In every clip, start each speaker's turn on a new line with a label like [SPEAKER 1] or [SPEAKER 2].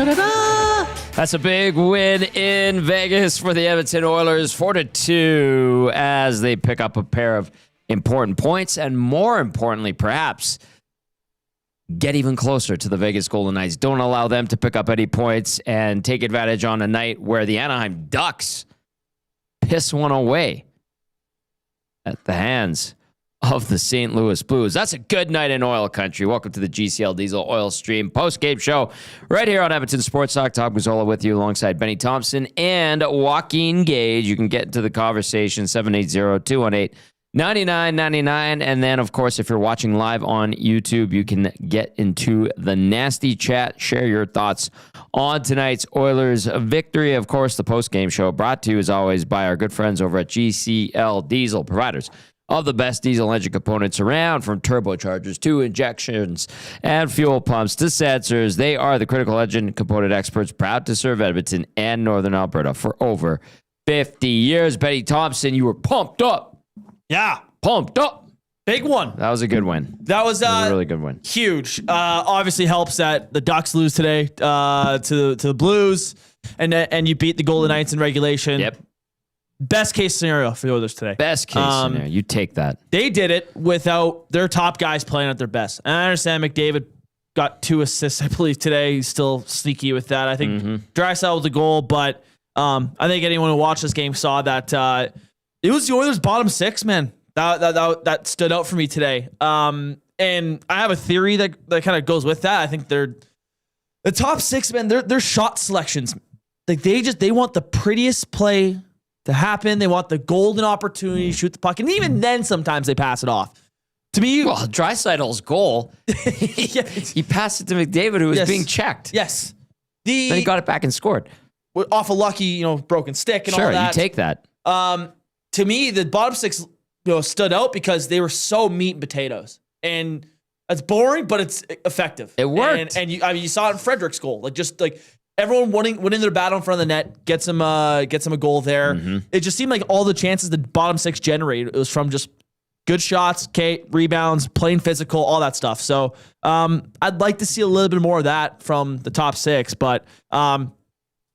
[SPEAKER 1] That's a big win in Vegas for the Edmonton Oilers, 4-2, as they pick up a pair of important points, and more importantly, perhaps, get even closer to the Vegas Golden Knights. Don't allow them to pick up any points and take advantage on a night where the Anaheim Ducks piss one away at the hands of the St. Louis Blues. That's a good night in oil country. Welcome to the GCL Diesel Oil Stream post-game show right here on Edmonton Sports Talk. Tom Gazzola with you alongside Benny Thomson and Joaquin Gage. You can get into the conversation, 780-218-9999. And then, of course, if you're watching live on YouTube, you can get into the nasty chat. Share your thoughts on tonight's Oilers victory. Of course, the post-game show brought to you, as always, by our good friends over at GCL Diesel, providers of the best diesel engine components around, from turbochargers to injections and fuel pumps to sensors. They are the critical engine component experts, proud to serve Edmonton and Northern Alberta for over 50 years. Benny Thomson, you were pumped up.
[SPEAKER 2] Yeah.
[SPEAKER 1] Pumped up.
[SPEAKER 2] Big one.
[SPEAKER 1] That was a good win.
[SPEAKER 2] That was
[SPEAKER 1] a really good win.
[SPEAKER 2] Huge. Obviously helps that the Ducks lose today to the Blues, and you beat the Golden Knights in regulation.
[SPEAKER 1] Yep.
[SPEAKER 2] Best case scenario for the Oilers today.
[SPEAKER 1] Best case scenario. You take that.
[SPEAKER 2] They did it without their top guys playing at their best. And I understand McDavid got 2 assists, I believe, today. He's still sneaky with that. I think Draisaitl with the goal, but I think anyone who watched this game saw that it was the Oilers' bottom 6, man. That stood out for me today. And I have a theory that kind of goes with that. I think the top 6, man, their shot selections, like they want the prettiest play to happen. They want the golden opportunity to shoot the puck. And even then, sometimes they pass it off. To me,
[SPEAKER 1] well, Draisaitl's goal, he passed it to McDavid, who was being checked.
[SPEAKER 2] Yes.
[SPEAKER 1] Then he got it back and scored.
[SPEAKER 2] Off a lucky, broken stick and all that.
[SPEAKER 1] Sure, you take that.
[SPEAKER 2] To me, the bottom 6, stood out because they were so meat and potatoes. And it's boring, but it's effective.
[SPEAKER 1] It worked.
[SPEAKER 2] And you saw it in Frederick's goal. Everyone winning their battle in front of the net, gets him a goal there. Mm-hmm. It just seemed like all the chances the bottom 6 generated, it was from just good shots, rebounds, playing physical, all that stuff. So I'd like to see a little bit more of that from the top 6, but hard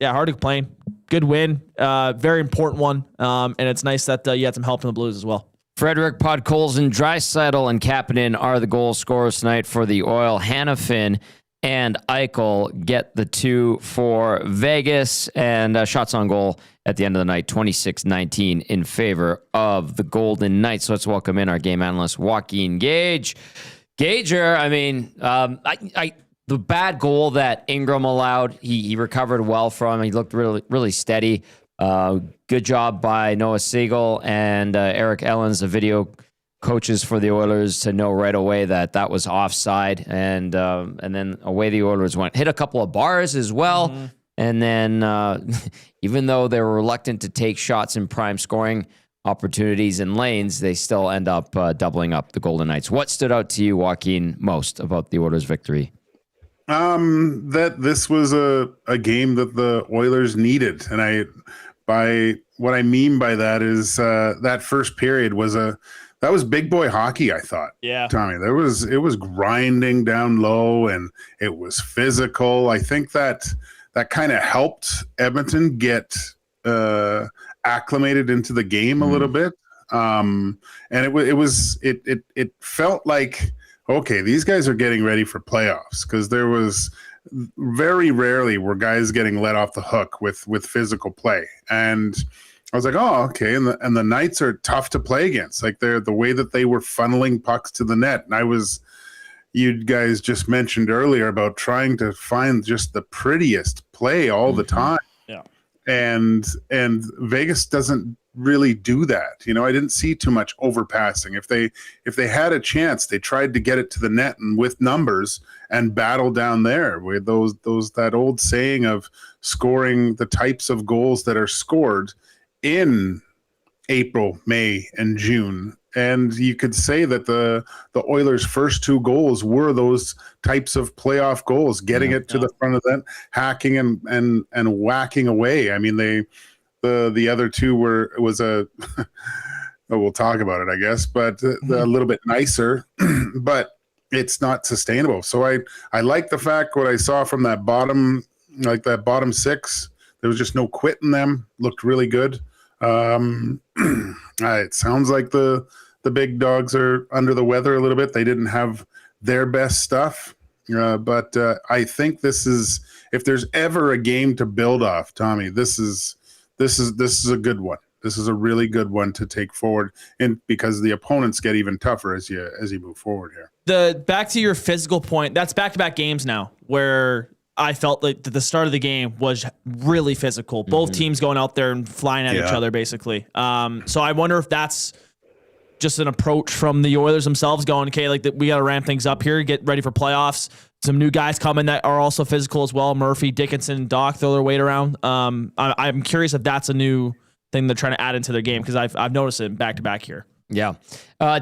[SPEAKER 2] to complain. Good win, very important one, and it's nice that you had some help from the Blues as well.
[SPEAKER 1] Frederick, Podkolzin, Draisaitl, and Kapanen are the goal scorers tonight for the Oil. Hanifin and Eichel get the 2 for Vegas, and shots on goal at the end of the night, 26-19 in favor of the Golden Knights. So let's welcome in our game analyst, Joaquin Gage. Gager, the bad goal that Ingram allowed, he recovered well from. He looked really, really steady. Good job by Noah Siegel and Eric Ellens, the video coaches for the Oilers, to know right away that was offside, and then away the Oilers went. Hit a couple of bars as well, and then even though they were reluctant to take shots in prime scoring opportunities and lanes, they still end up doubling up the Golden Knights. What stood out to you, Joaquin, most about the Oilers' victory?
[SPEAKER 3] That this was a game that the Oilers needed, and what I mean by that is that first period was that was big boy hockey, I thought.
[SPEAKER 2] Yeah.
[SPEAKER 3] Tommy, it was grinding down low, and it was physical. I think that kind of helped Edmonton get acclimated into the game a little bit. And it felt like, okay, these guys are getting ready for playoffs, because there was very rarely were guys getting let off the hook with physical play. And I was like, oh, okay. And the Knights are tough to play against. Like, they're the way that they were funneling pucks to the net. And you guys just mentioned earlier about trying to find just the prettiest play all the time.
[SPEAKER 2] Yeah.
[SPEAKER 3] And Vegas doesn't really do that. I didn't see too much overpassing. If they had a chance, they tried to get it to the net and with numbers and battle down there with that old saying of scoring the types of goals that are scored in April, May, and June. And you could say that the Oilers' first 2 goals were those types of playoff goals, getting it to the front of the net, hacking and whacking away. I mean, the other 2 was we'll talk about it, I guess, but a little bit nicer, but it's not sustainable. So I like the fact what I saw from that bottom like that bottom six. There was just no quit in them. Looked really good. It sounds like the big dogs are under the weather a little bit. They didn't have their best stuff, but I think this is, if there's ever a game to build off, Tommy, this is a good one. This is a really good one to take forward, and because the opponents get even tougher as you move forward here.
[SPEAKER 2] Back to your physical point, that's back-to-back games now where I felt like the start of the game was really physical. Both teams going out there and flying at each other, basically. So I wonder if that's just an approach from the Oilers themselves, going, okay, like we got to ramp things up here, get ready for playoffs. Some new guys coming that are also physical as well. Murphy, Dickinson, Doc throw their weight around. I'm curious if that's a new thing they're trying to add into their game, because I've noticed it back-to-back here.
[SPEAKER 1] Yeah.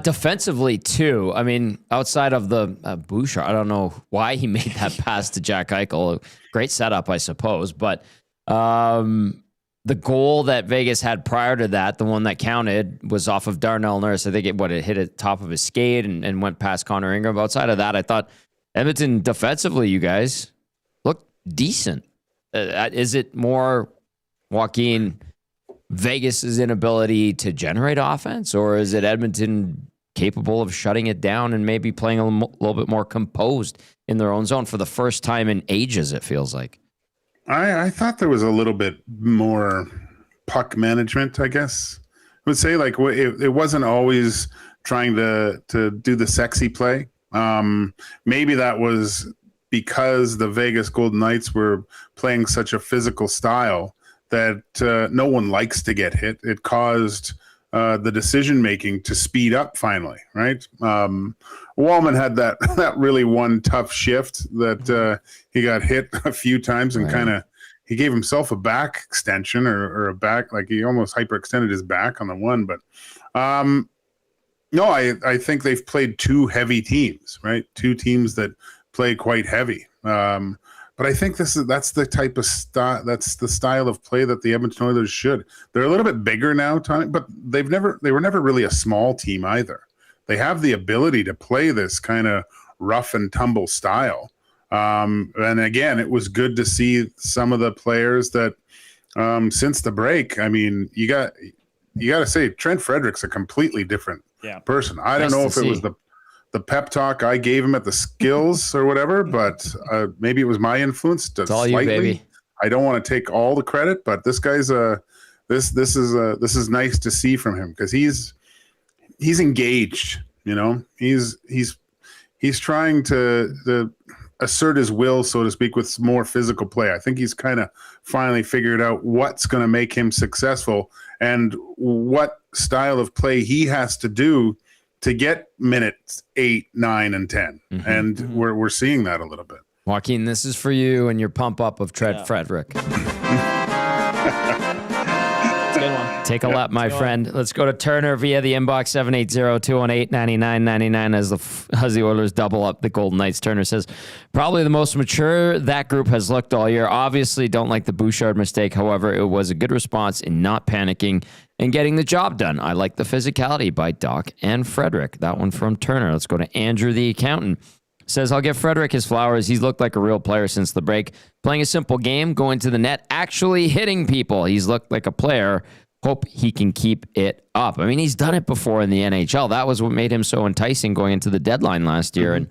[SPEAKER 1] Defensively, too. I mean, outside of the Bouchard, I don't know why he made that pass to Jack Eichel. Great setup, I suppose. But the goal that Vegas had prior to that, the one that counted, was off of Darnell Nurse. I think it hit at top of his skate and went past Connor Ingram. Outside of that, I thought Edmonton defensively, you guys, looked decent. Is it more Joaquin Vegas's inability to generate offense, or is it Edmonton capable of shutting it down and maybe playing a little bit more composed in their own zone for the first time in ages, it feels like?
[SPEAKER 3] I thought there was a little bit more puck management, I guess. I would say, like, it wasn't always trying to do the sexy play. Maybe that was because the Vegas Golden Knights were playing such a physical style that no one likes to get hit. It caused the decision-making to speed up finally, right? Wallman had that really one tough shift that he got hit a few times and kind of, he gave himself a back extension or a back, like he almost hyperextended his back on the one. But no, I think they've played two heavy teams, right? Two teams that play quite heavy. But I think that's the type of that's the style of play that the Edmonton Oilers should. They're a little bit bigger now, Tony, but they were never really a small team either. They have the ability to play this kind of rough and tumble style. And again, it was good to see some of the players that since the break. I mean, you got to say Trent Frederick's a completely different person. I don't know if it was the pep talk I gave him at the skills or whatever, but maybe it was my influence.
[SPEAKER 1] It's all you, baby.
[SPEAKER 3] I don't want to take all the credit, but this guy's this is nice to see from him, because he's engaged. You know, he's trying to assert his will, so to speak, with more physical play. I think he's kind of finally figured out what's going to make him successful and what style of play he has to do to get minutes 8, 9, and 10. And we're seeing that a little bit.
[SPEAKER 1] Joaquin, this is for you and your pump up of Trent Frederick. Take a lap, my friend. Let's go to Turner via the inbox, 780-218-9999 as the Oilers double up the Golden Knights. Turner says, probably the most mature that group has looked all year. Obviously don't like the Bouchard mistake. However, it was a good response in not panicking and getting the job done. I like the physicality by Doc and Frederick. That one from Turner. Let's go to Andrew, the accountant. Says, I'll give Frederick his flowers. He's looked like a real player since the break. Playing a simple game, going to the net, actually hitting people. He's looked like a player. Hope he can keep it up. I mean, he's done it before in the NHL. That was what made him so enticing going into the deadline last year. And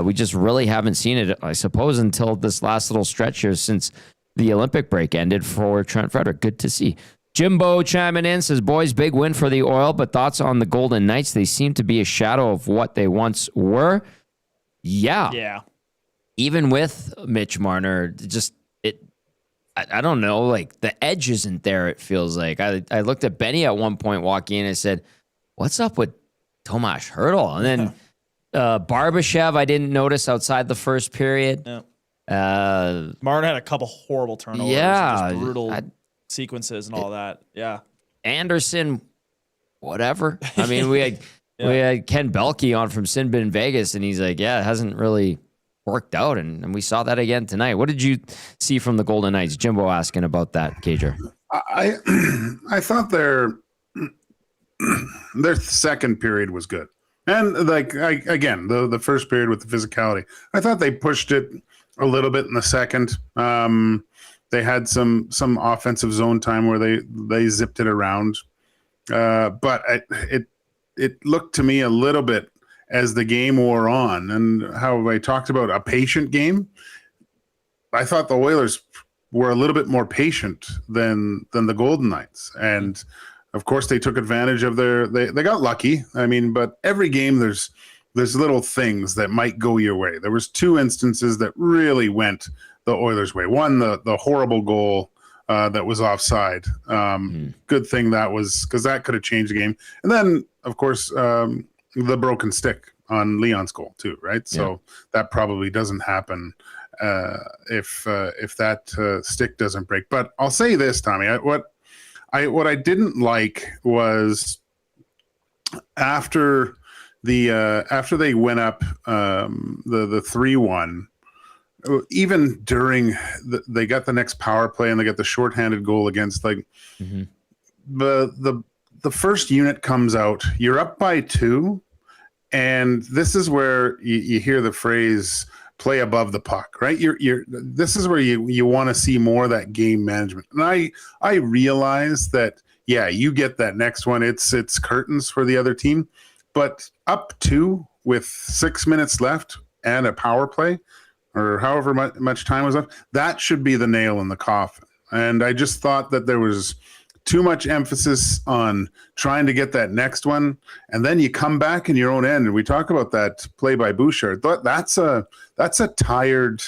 [SPEAKER 1] we just really haven't seen it, I suppose, until this last little stretch here since the Olympic break ended for Trent Frederick. Good to see. Jimbo chiming in, says, boys, big win for the Oil, but thoughts on the Golden Knights? They seem to be a shadow of what they once were. Yeah. Even with Mitch Marner, just I don't know, like the edge isn't there, it feels like. I looked at Benny at one point walking in and I said, what's up with Tomas Hertl? And then Barbashev, I didn't notice outside the first period.
[SPEAKER 2] Martin had a couple horrible turnovers.
[SPEAKER 1] Yeah.
[SPEAKER 2] Just brutal sequences and all that. Yeah.
[SPEAKER 1] Anderson, whatever. I mean, we had Ken Belkey on from Sin Bin Vegas, and he's like, it hasn't really worked out, and we saw that again tonight. What did you see from the Golden Knights? Jimbo asking about that, Gager.
[SPEAKER 3] I thought their second period was good, and again the first period with the physicality, I thought they pushed it a little bit in the second. They had some offensive zone time where they zipped it around. But it looked to me a little bit as the game wore on, and how I talked about a patient game. I thought the Oilers were a little bit more patient than the Golden Knights, and of course they took advantage of they got lucky. I mean, but every game there's little things that might go your way. There was 2 instances that really went the Oilers' way. One, the horrible goal that was offside. Good thing that was, because that could have changed the game. And then, of course, the broken stick on Leon's goal too, right? So that probably doesn't happen if that stick doesn't break. But I'll say this, Tommy, what I didn't like was after they went up the 3-1. Even during they got the next power play and they got the shorthanded goal against, like, the first unit comes out, you're up by 2, and this is where you hear the phrase play above the puck, right? This is where you want to see more of that game management. And I realize that, you get that next one, it's curtains for the other team, but up 2 with 6 minutes left and a power play, or however much time was left, that should be the nail in the coffin. And I just thought that there was too much emphasis on trying to get that next one, and then you come back in your own end. And we talk about that play by Bouchard. That's a tired,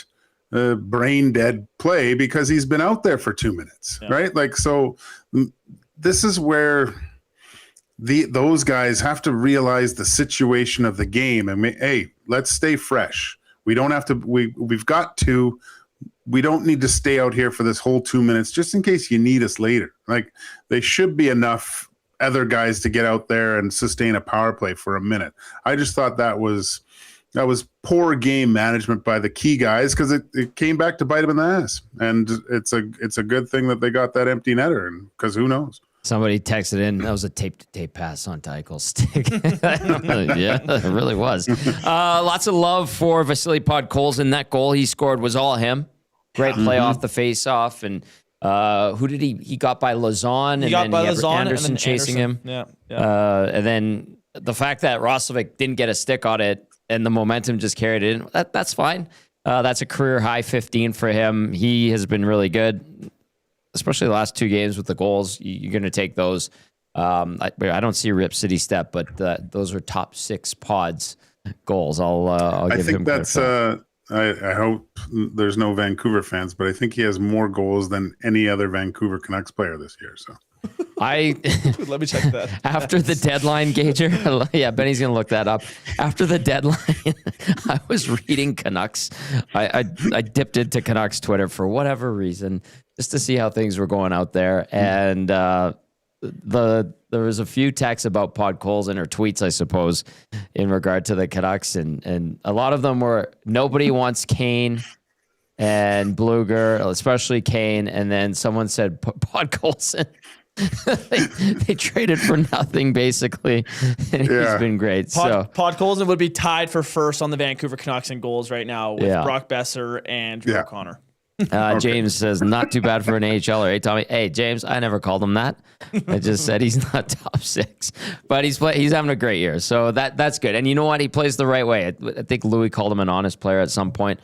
[SPEAKER 3] brain dead play, because he's been out there for 2 minutes, right? Like, so this is where those guys have to realize the situation of the game and hey, let's stay fresh. We don't have to. We've got to. We don't need to stay out here for this whole 2 minutes, just in case you need us later. Like, they should be enough other guys to get out there and sustain a power play for a minute. I just thought that was poor game management by the key guys, because it came back to bite them in the ass. And it's a good thing that they got that empty netter, and because who knows.
[SPEAKER 1] Somebody texted in, that was a tape-to-tape pass on Eichel's stick. Yeah, it really was. Lots of love for Vasily Podkolzin. That goal he scored was all him. Great play off the face-off. And who did he got by Lazon?
[SPEAKER 2] He got by Lazon,
[SPEAKER 1] Anderson
[SPEAKER 2] and then
[SPEAKER 1] chasing him.
[SPEAKER 2] Yeah.
[SPEAKER 1] And then the fact that Roslovic didn't get a stick on it and the momentum just carried it in, that's fine. That's a career-high 15 for him. He has been really good, especially the last 2 games with the goals. You're going to take those. I don't see Rip City step, but those are top 6 pods goals. I'll give him credit for that.
[SPEAKER 3] I hope there's no Vancouver fans, but I think he has more goals than any other Vancouver Canucks player this year. So
[SPEAKER 2] let me check that.
[SPEAKER 1] After the deadline, Gager. Yeah, Benny's going to look that up. After the deadline, I was reading Canucks. I dipped into Canucks Twitter for whatever reason, just to see how things were going out there. And there was a few texts about Podkolzin, or tweets, I suppose, in regard to the Canucks. And a lot of them were, nobody wants Kane and Bluger, especially Kane. And then someone said Podkolzin. they traded for nothing, basically. And he's been great.
[SPEAKER 2] Podkolzin would be tied for first on the Vancouver Canucks in goals right now with Brock Besser and Drew O'Connor.
[SPEAKER 1] James says, not too bad for an AHLer. Hey, Tommy. Hey, James, I never called him that. I just said he's not top 6. But he's having a great year. So that's good. And you know what? He plays the right way. I think Louis called him an honest player at some point.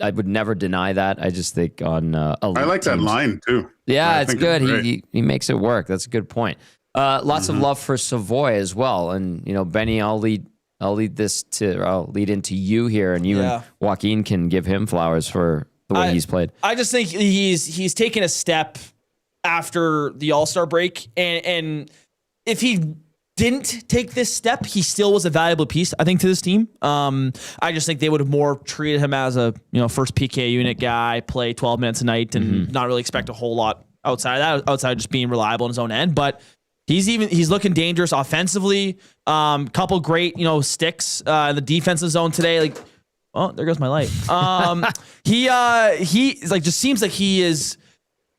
[SPEAKER 1] I would never deny that. I just think on
[SPEAKER 3] I like that line, too.
[SPEAKER 1] Yeah, it's good. He makes it work. That's a good point. Lots of love for Savoy as well. And, Benny, I'll lead into you here, and you and Joaquin can give him flowers for the way he's played.
[SPEAKER 2] I just think he's taken a step after the All-Star break, and if he didn't take this step, he still was a valuable piece, I think, to this team. I just think they would have more treated him as a first PK unit guy, play 12 minutes a night, and not really expect a whole lot outside of that, outside of just being reliable in his own end. But he's looking dangerous offensively. Couple great sticks in the defensive zone today. Like, oh, there goes my light. He just seems like he is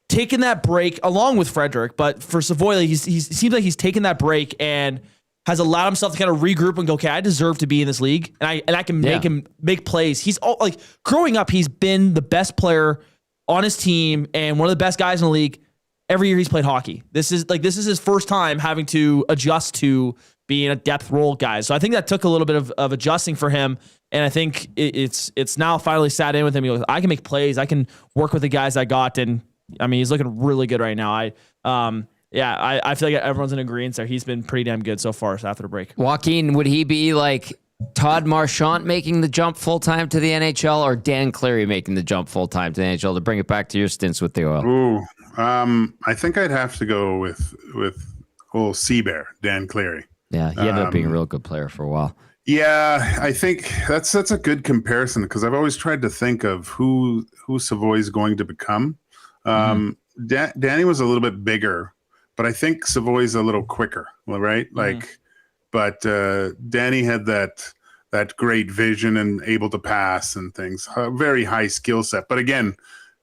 [SPEAKER 2] taking that break along with Frederick, but for Savoy, he seems like he's taken that break and has allowed himself to kind of regroup and go, okay, I deserve to be in this league, and I can make him make plays. He's like growing up, he's been the best player on his team and one of the best guys in the league every year he's played hockey. This is his first time having to adjust to being a depth role guy. So I think that took a little bit of adjusting for him. And I think it's now finally sat in with him. He goes, I can make plays. I can work with the guys I got. And I mean, he's looking really good right now. I feel like everyone's in agreement there. He's been pretty damn good so far after the break.
[SPEAKER 1] Joaquin, would he be like Todd Marchant making the jump full-time to the NHL or Dan Cleary making the jump full-time to the NHL, to bring it back to your stints with the Oil?
[SPEAKER 3] Ooh, I think I'd have to go with old Seabear, Dan Cleary.
[SPEAKER 1] Yeah, he ended up being a real good player for a while.
[SPEAKER 3] Yeah, I think that's a good comparison because I've always tried to think of who Savoy is going to become. Danny was a little bit bigger, but I think Savoy's a little quicker, right? But Danny had that great vision and able to pass and things, a very high skill set. But again,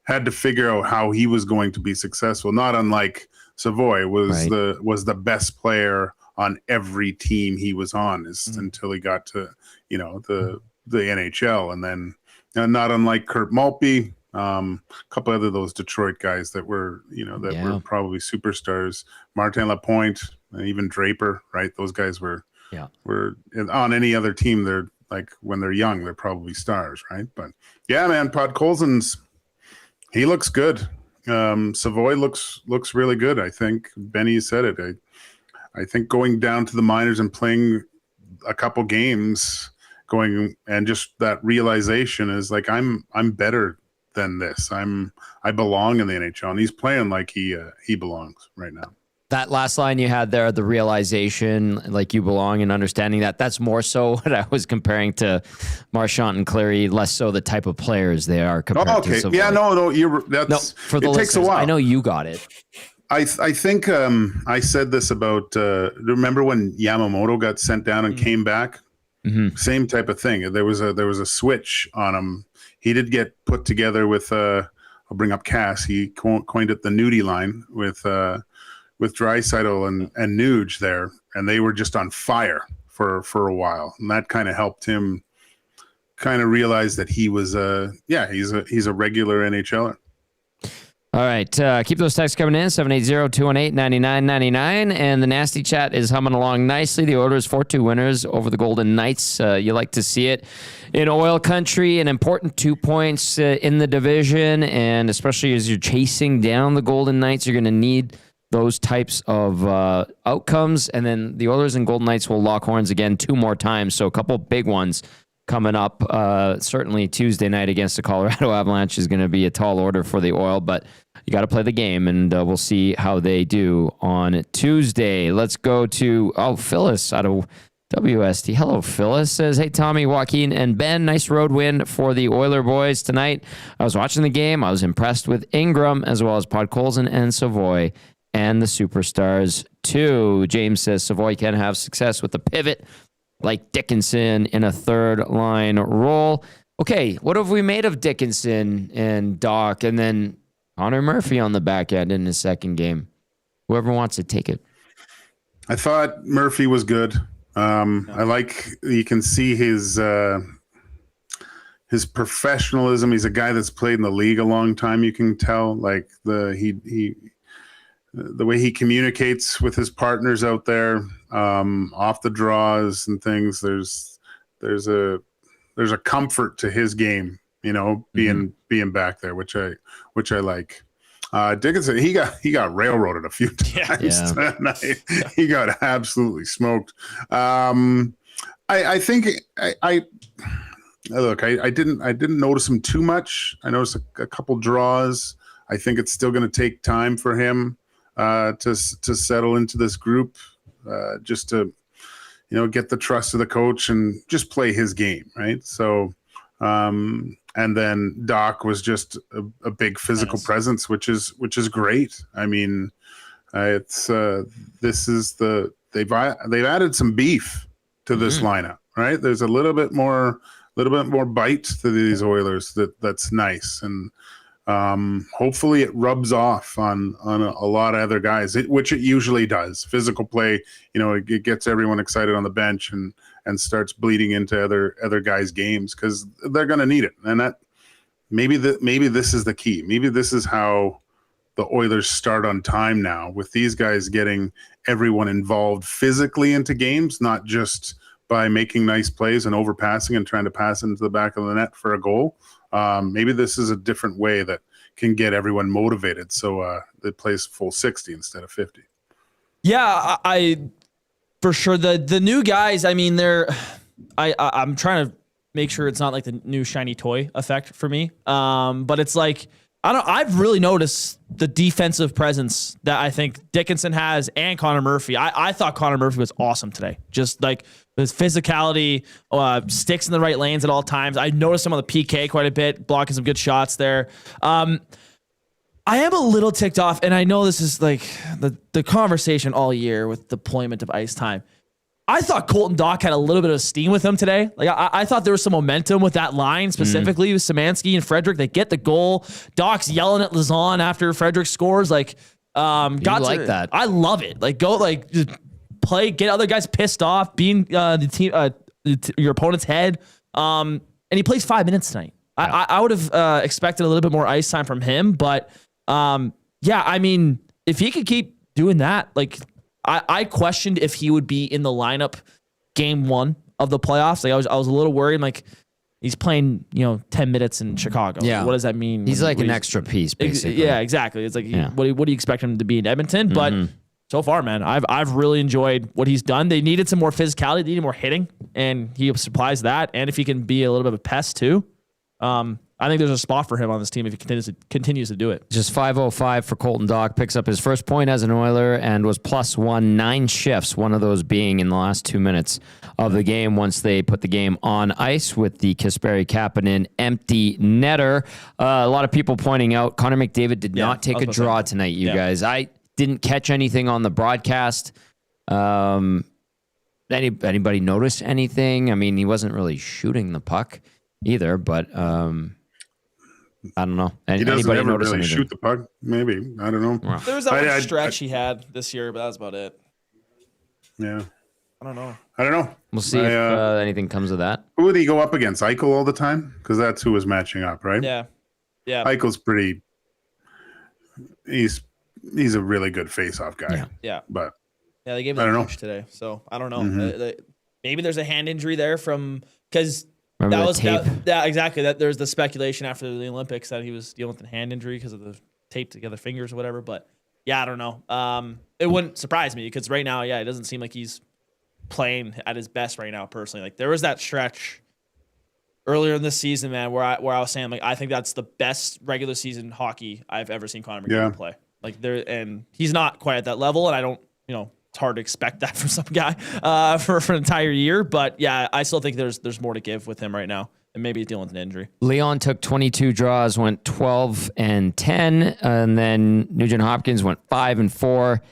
[SPEAKER 3] had to figure out how he was going to be successful. Not unlike Savoy was the best player on every team he was on until he got to the NHL, and then not unlike Kurt Maltby, a couple other those Detroit guys that were were probably superstars. Martin Lapointe, even Draper, right? Those guys were on any other team. They're like when they're young, they're probably stars, right? But yeah, man, Podkolzin's he looks good. Savoy looks really good. I think Benny said it. I think going down to the minors and playing a couple games, and just that realization is like I'm better than this. I belong in the NHL, and he's playing like he belongs right now.
[SPEAKER 1] That last line you had there, the realization, like you belong, and understanding that's more so what I was comparing to Marchant and Cleary, less so the type of players they are compared to Savoy.
[SPEAKER 3] Yeah, no, for the it takes a while.
[SPEAKER 1] I know you got it.
[SPEAKER 3] I think I said this about remember when Yamamoto got sent down and came back? Mm-hmm. Same type of thing. There was a switch on him. He did get put together with I'll bring up Cass. He coined it the nudie line with Draisaitl and Nuge there, and they were just on fire for a while, and that kind of helped him kind of realize that he was he's a regular NHLer.
[SPEAKER 1] All right, keep those texts coming in, 780-218-9999, and the Nasty Chat is humming along nicely. The Oilers 4-2 winners over the Golden Knights. You like to see it in Oil Country, an important 2 points in the division, and especially as you're chasing down the Golden Knights, you're going to need those types of outcomes, and then the Oilers and Golden Knights will lock horns again 2 more times, so a couple big ones coming up. Certainly Tuesday night against the Colorado Avalanche is going to be a tall order for the Oil, but you got to play the game, and we'll see how they do on Tuesday. Let's go to Phyllis out of WST. Hello, Phyllis. Says, hey, Tommy, Joaquin, and Ben. Nice road win for the Oiler boys tonight. I was watching the game. I was impressed with Ingram as well as Podkolzin and Savoy and the superstars too. James says Savoy can have success with the pivot like Dickinson in a third line role. Okay, what have we made of Dickinson and Doc and then Connor Murphy on the back end in his second game? Whoever wants to take it.
[SPEAKER 3] I thought Murphy was good. I like, you can see his professionalism. He's a guy that's played in the league a long time. You can tell like the way he communicates with his partners out there, off the draws and things. There's a comfort to his game, being back there, which I like. Dickinson, he got railroaded a few times tonight. He got absolutely smoked. I think I didn't notice him too much. I noticed a couple draws. I think it's still going to take time for him to settle into this group, just to get the trust of the coach and just play his game, right? So and then Doc was just a big physical presence, which is great. I mean, they've added some beef to this lineup, right? There's a little bit more bite to these Oilers that's nice. And Hopefully it rubs off on a lot of other guys, which it usually does. Physical play, it gets everyone excited on the bench and starts bleeding into other guys' games because they're going to need it. And that maybe this is the key. Maybe this is how the Oilers start on time now, with these guys getting everyone involved physically into games, not just by making nice plays and overpassing and trying to pass into the back of the net for a goal. Maybe this is a different way that can get everyone motivated, so it plays full 60 instead of 50.
[SPEAKER 2] Yeah, I for sure. The new guys, I mean, I'm trying to make sure it's not like the new shiny toy effect for me. But it's like, I've really noticed the defensive presence that I think Dickinson has and Connor Murphy. I thought Connor Murphy was awesome today. Just like his physicality, sticks in the right lanes at all times. I noticed him on the PK quite a bit, blocking some good shots there. I am a little ticked off, and I know this is like the conversation all year with deployment of ice time. I thought Colton Dach had a little bit of steam with him today. Like I thought there was some momentum with that line, specifically with Szymanski and Frederic. They get the goal. Dach's yelling at Lazon after Frederic scores. Like,
[SPEAKER 1] that.
[SPEAKER 2] I love it. Like, go, like, just play, get other guys pissed off, being the team, your opponent's head. And he plays 5 minutes tonight. Yeah. I would have expected a little bit more ice time from him, but yeah, I mean, if he could keep doing that, like. I questioned if he would be in the lineup game 1 of the playoffs. Like I was a little worried. Like he's playing, 10 minutes in Chicago.
[SPEAKER 1] Yeah.
[SPEAKER 2] What does that mean?
[SPEAKER 1] He's like an extra piece, basically.
[SPEAKER 2] Yeah, exactly. It's like, what do you expect him to be in Edmonton? But so far, man, I've really enjoyed what he's done. They needed some more physicality. They needed more hitting, and he supplies that. And if he can be a little bit of a pest too, I think there's a spot for him on this team if he continues to do it.
[SPEAKER 1] Just 5:05 for Colton Dach. Picks up his first point as an Oiler and was +1 9 shifts, one of those being in the last 2 minutes of the game once they put the game on ice with the Kasperi-Kapanen empty netter. A lot of people pointing out Connor McDavid did not take a draw tonight, you guys. I didn't catch anything on the broadcast. Anybody notice anything? I mean, he wasn't really shooting the puck either, but I don't know.
[SPEAKER 3] He doesn't ever really
[SPEAKER 1] anything?
[SPEAKER 3] shoot the puck. Maybe. I don't know.
[SPEAKER 2] There was that one stretch he had this year, but that's about it.
[SPEAKER 3] Yeah.
[SPEAKER 2] I don't know.
[SPEAKER 1] We'll see if anything comes of that.
[SPEAKER 3] Who would he go up against? Eichel all the time? Because that's who was matching up, right?
[SPEAKER 2] Yeah.
[SPEAKER 3] Eichel's pretty. He's a really good face-off guy.
[SPEAKER 2] Yeah.
[SPEAKER 3] But
[SPEAKER 2] they gave him a punch today, so I don't know. Maybe there's a hand injury there because.
[SPEAKER 1] Remember the tape?
[SPEAKER 2] Exactly. That there's the speculation after the Olympics that he was dealing with a hand injury because of the taped together fingers or whatever. But yeah, I don't know. It wouldn't surprise me because right now, it doesn't seem like he's playing at his best right now. Personally, like there was that stretch earlier in this season, man, where I was saying like I think that's the best regular season hockey I've ever seen Connor McDavid play. Like and he's not quite at that level, and I don't, it's hard to expect that from some guy for an entire year. But yeah, I still think there's more to give with him right now, and maybe he's dealing with an injury.
[SPEAKER 1] Leon took 22 draws, went 12 and 10, and then Nugent Hopkins went 5 and 4.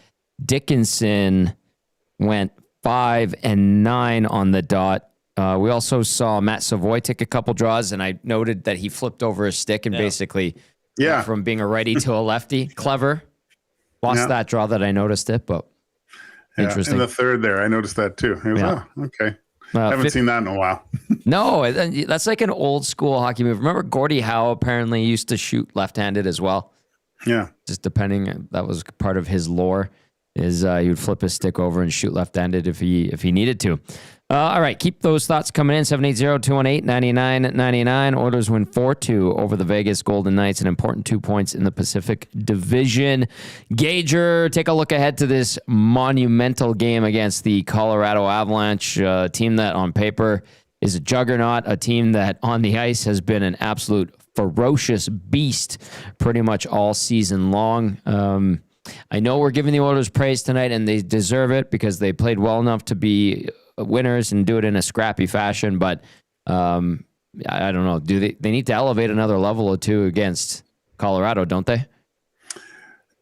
[SPEAKER 1] Dickinson went 5 and 9 on the dot. We also saw Matt Savoy take a couple draws, and I noted that he flipped over his stick and basically went from being a righty to a lefty. Clever. Lost that draw that I noticed it, but. Interesting.
[SPEAKER 3] In the third there, I noticed that too. It was, okay. I haven't seen that in a while.
[SPEAKER 1] No, that's like an old school hockey move. Remember Gordie Howe apparently used to shoot left-handed as well?
[SPEAKER 3] Yeah.
[SPEAKER 1] Just depending, that was part of his lore, is he would flip his stick over and shoot left-handed if he needed to. All right, keep those thoughts coming in. 780-218-9999. Oilers win 4-2 over the Vegas Golden Knights, an important 2 points in the Pacific Division. Gager, take a look ahead to this monumental game against the Colorado Avalanche, a team that on paper is a juggernaut, a team that on the ice has been an absolute ferocious beast pretty much all season long. I know we're giving the Oilers praise tonight, and they deserve it because they played well enough to be winners and do it in a scrappy fashion, but I don't know. Do they need to elevate another level or two against Colorado, don't they?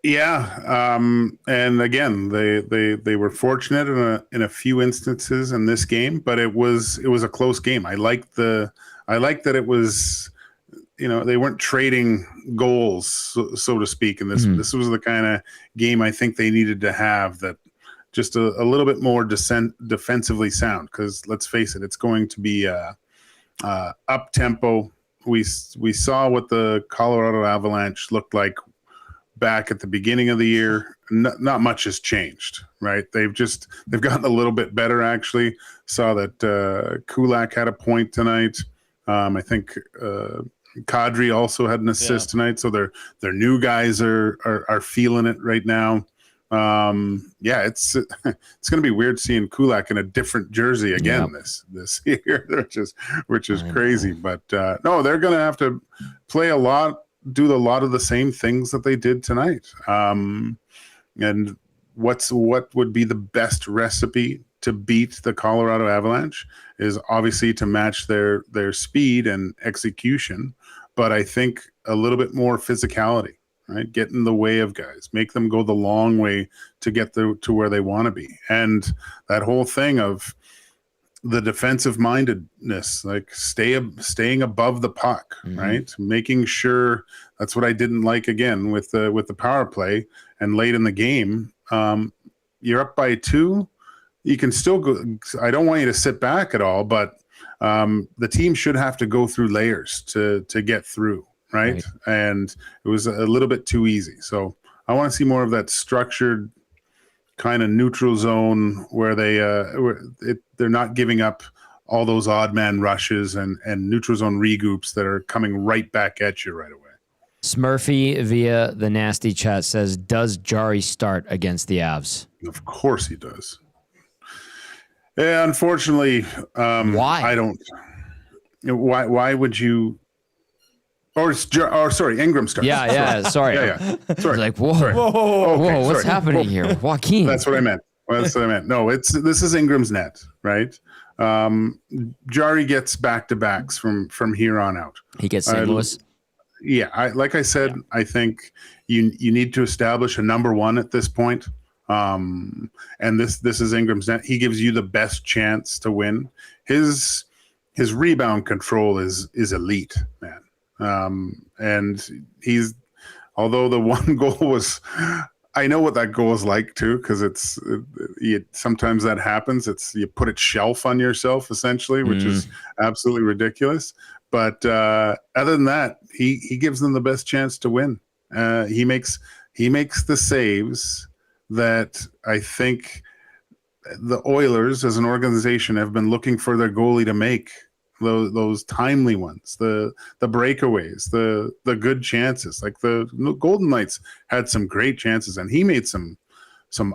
[SPEAKER 3] Yeah. And again, they were fortunate in a few instances in this game, but it was a close game. I liked that it was they weren't trading goals, so to speak. And this was the kind of game I think they needed to have, that just a little bit more defensively sound. Because let's face it, it's going to be up tempo. We saw what the Colorado Avalanche looked like back at the beginning of the year. Not much has changed, right? They've gotten a little bit better, actually. Saw that Kulak had a point tonight. I think Kadri also had an assist tonight. So their new guys are feeling it right now. It's going to be weird seeing Kulak in a different jersey again this year, which is crazy. But no, they're going to have to play do a lot of the same things that they did tonight. And what would be the best recipe to beat the Colorado Avalanche is obviously to match their speed and execution, but I think a little bit more physicality, right? Get in the way of guys, make them go the long way to get to where they want to be. And that whole thing of the defensive mindedness, like staying above the puck, right? Making sure. That's what I didn't like again with the power play and late in the game. You're up by 2. You can still go. I don't want you to sit back at all, but the team should have to go through layers to get through, right? And it was a little bit too easy. So I want to see more of that structured kind of neutral zone where they're not giving up all those odd man rushes and neutral zone regroups that are coming right back at you right away.
[SPEAKER 1] Smurfy via the nasty chat says, does Jari start against the Avs?
[SPEAKER 3] Of course he does. Yeah, unfortunately,
[SPEAKER 1] why?
[SPEAKER 3] I don't. Why would you? Sorry, Ingram starts.
[SPEAKER 1] Yeah. Sorry.
[SPEAKER 3] Yeah. Sorry.
[SPEAKER 1] Like, whoa,
[SPEAKER 3] sorry.
[SPEAKER 1] Whoa, what's happening here, Joaquin?
[SPEAKER 3] That's what I meant. No, this is Ingram's net, right? Jari gets back-to-backs from here on out.
[SPEAKER 1] He gets St. Louis.
[SPEAKER 3] Yeah, like I said, I think you need to establish a number one at this point. And this is Ingram's net. He gives you the best chance to win. His rebound control is elite, man. And although the one goal was, I know what that goal is like too, because sometimes that happens. You put it shelf on yourself essentially, which is absolutely ridiculous. But other than that, he gives them the best chance to win. He makes the saves that I think the Oilers as an organization have been looking for their goalie to make. Those timely ones, the breakaways, the good chances. Like the Golden Knights had some great chances, and he made some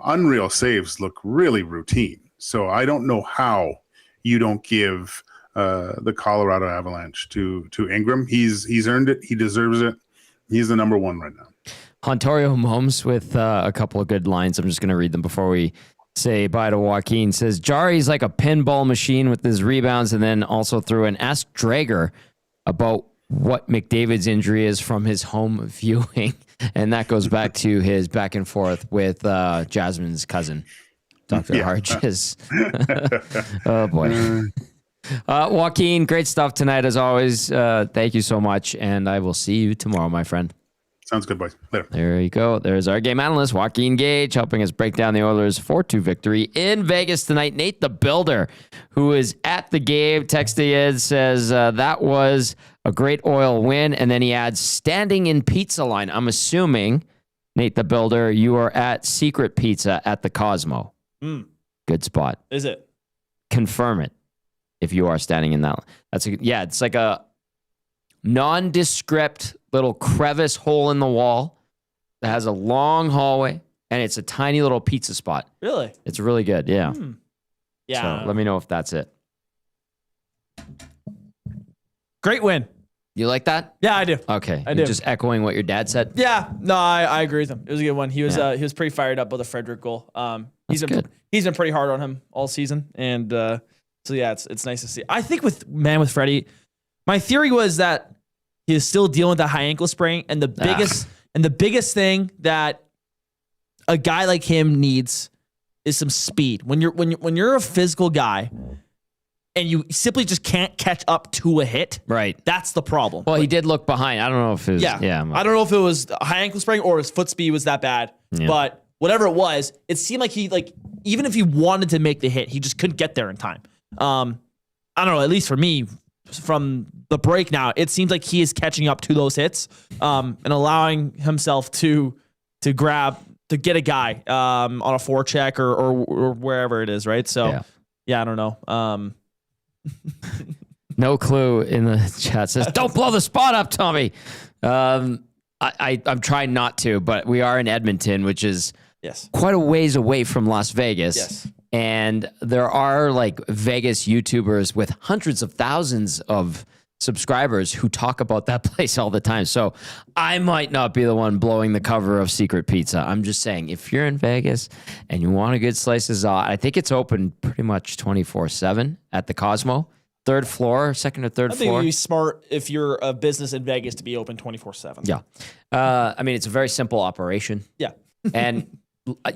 [SPEAKER 3] unreal saves look really routine. So I don't know how you don't give the Colorado Avalanche to Ingram. He's earned it. He deserves it. He's the number one right now.
[SPEAKER 1] Ontario Moms with a couple of good lines. I'm just going to read them before we say bye to Joaquin. Says, Jari's like a pinball machine with his rebounds, and then also threw an Ask Drager about what McDavid's injury is from his home viewing. And that goes back to his back and forth with Jasmine's cousin, Dr. Harges. Oh, boy. Joaquin, great stuff tonight as always. Thank you so much, and I will see you tomorrow, my friend.
[SPEAKER 3] Sounds good, boys. Later.
[SPEAKER 1] There you go. There's our game analyst, Joaquin Gage, helping us break down the Oilers' 4-2 victory in Vegas tonight. Nate the Builder, who is at the game, texted in, says that was a great Oil win. And then he adds, standing in pizza line. I'm assuming, Nate the Builder, you are at Secret Pizza at the Cosmo. Good spot.
[SPEAKER 2] Is it?
[SPEAKER 1] Confirm it if you are standing in that line. It's like a nondescript little crevice hole in the wall that has a long hallway, and it's a tiny little pizza spot.
[SPEAKER 2] Really?
[SPEAKER 1] It's really good, yeah.
[SPEAKER 2] Yeah.
[SPEAKER 1] So let me know if that's it.
[SPEAKER 2] Great win.
[SPEAKER 1] You like that?
[SPEAKER 2] Yeah, I do.
[SPEAKER 1] Okay.
[SPEAKER 2] I do.
[SPEAKER 1] Just echoing what your dad said?
[SPEAKER 2] Yeah. No, I agree with him. It was a good one. He was pretty fired up with the Frederick goal. He's been pretty hard on him all season, and so yeah, it's nice to see. I think with Freddie, my theory was that he is still dealing with a high ankle sprain, and the biggest thing that a guy like him needs is some speed. When you're a physical guy, and you simply just can't catch up to a hit.
[SPEAKER 1] Right.
[SPEAKER 2] That's the problem.
[SPEAKER 1] Well, he did look behind. I don't know if it was.
[SPEAKER 2] Yeah. I don't know if it was a high ankle sprain or his foot speed was that bad.
[SPEAKER 1] Yeah.
[SPEAKER 2] But whatever it was, it seemed like even if he wanted to make the hit, he just couldn't get there in time. I don't know, at least for me, from the break now, it seems like he is catching up to those hits and allowing himself to get a guy on a forecheck or wherever it is, right? So, yeah I don't know.
[SPEAKER 1] No clue in the chat says, don't blow the spot up, Tommy. I'm trying not to, but we are in Edmonton, which is quite a ways away from Las Vegas.
[SPEAKER 2] Yes.
[SPEAKER 1] And there are like Vegas YouTubers with hundreds of thousands of subscribers who talk about that place all the time. So I might not be the one blowing the cover of Secret Pizza. I'm just saying, if you're in Vegas and you want a good slice of za, I think it's open pretty much 24/7 at the Cosmo. Third floor, second or third
[SPEAKER 2] I think
[SPEAKER 1] floor.
[SPEAKER 2] it'd be smart if you're a business in Vegas to be open 24/7.
[SPEAKER 1] Yeah. I mean, it's a very simple operation.
[SPEAKER 2] Yeah.
[SPEAKER 1] And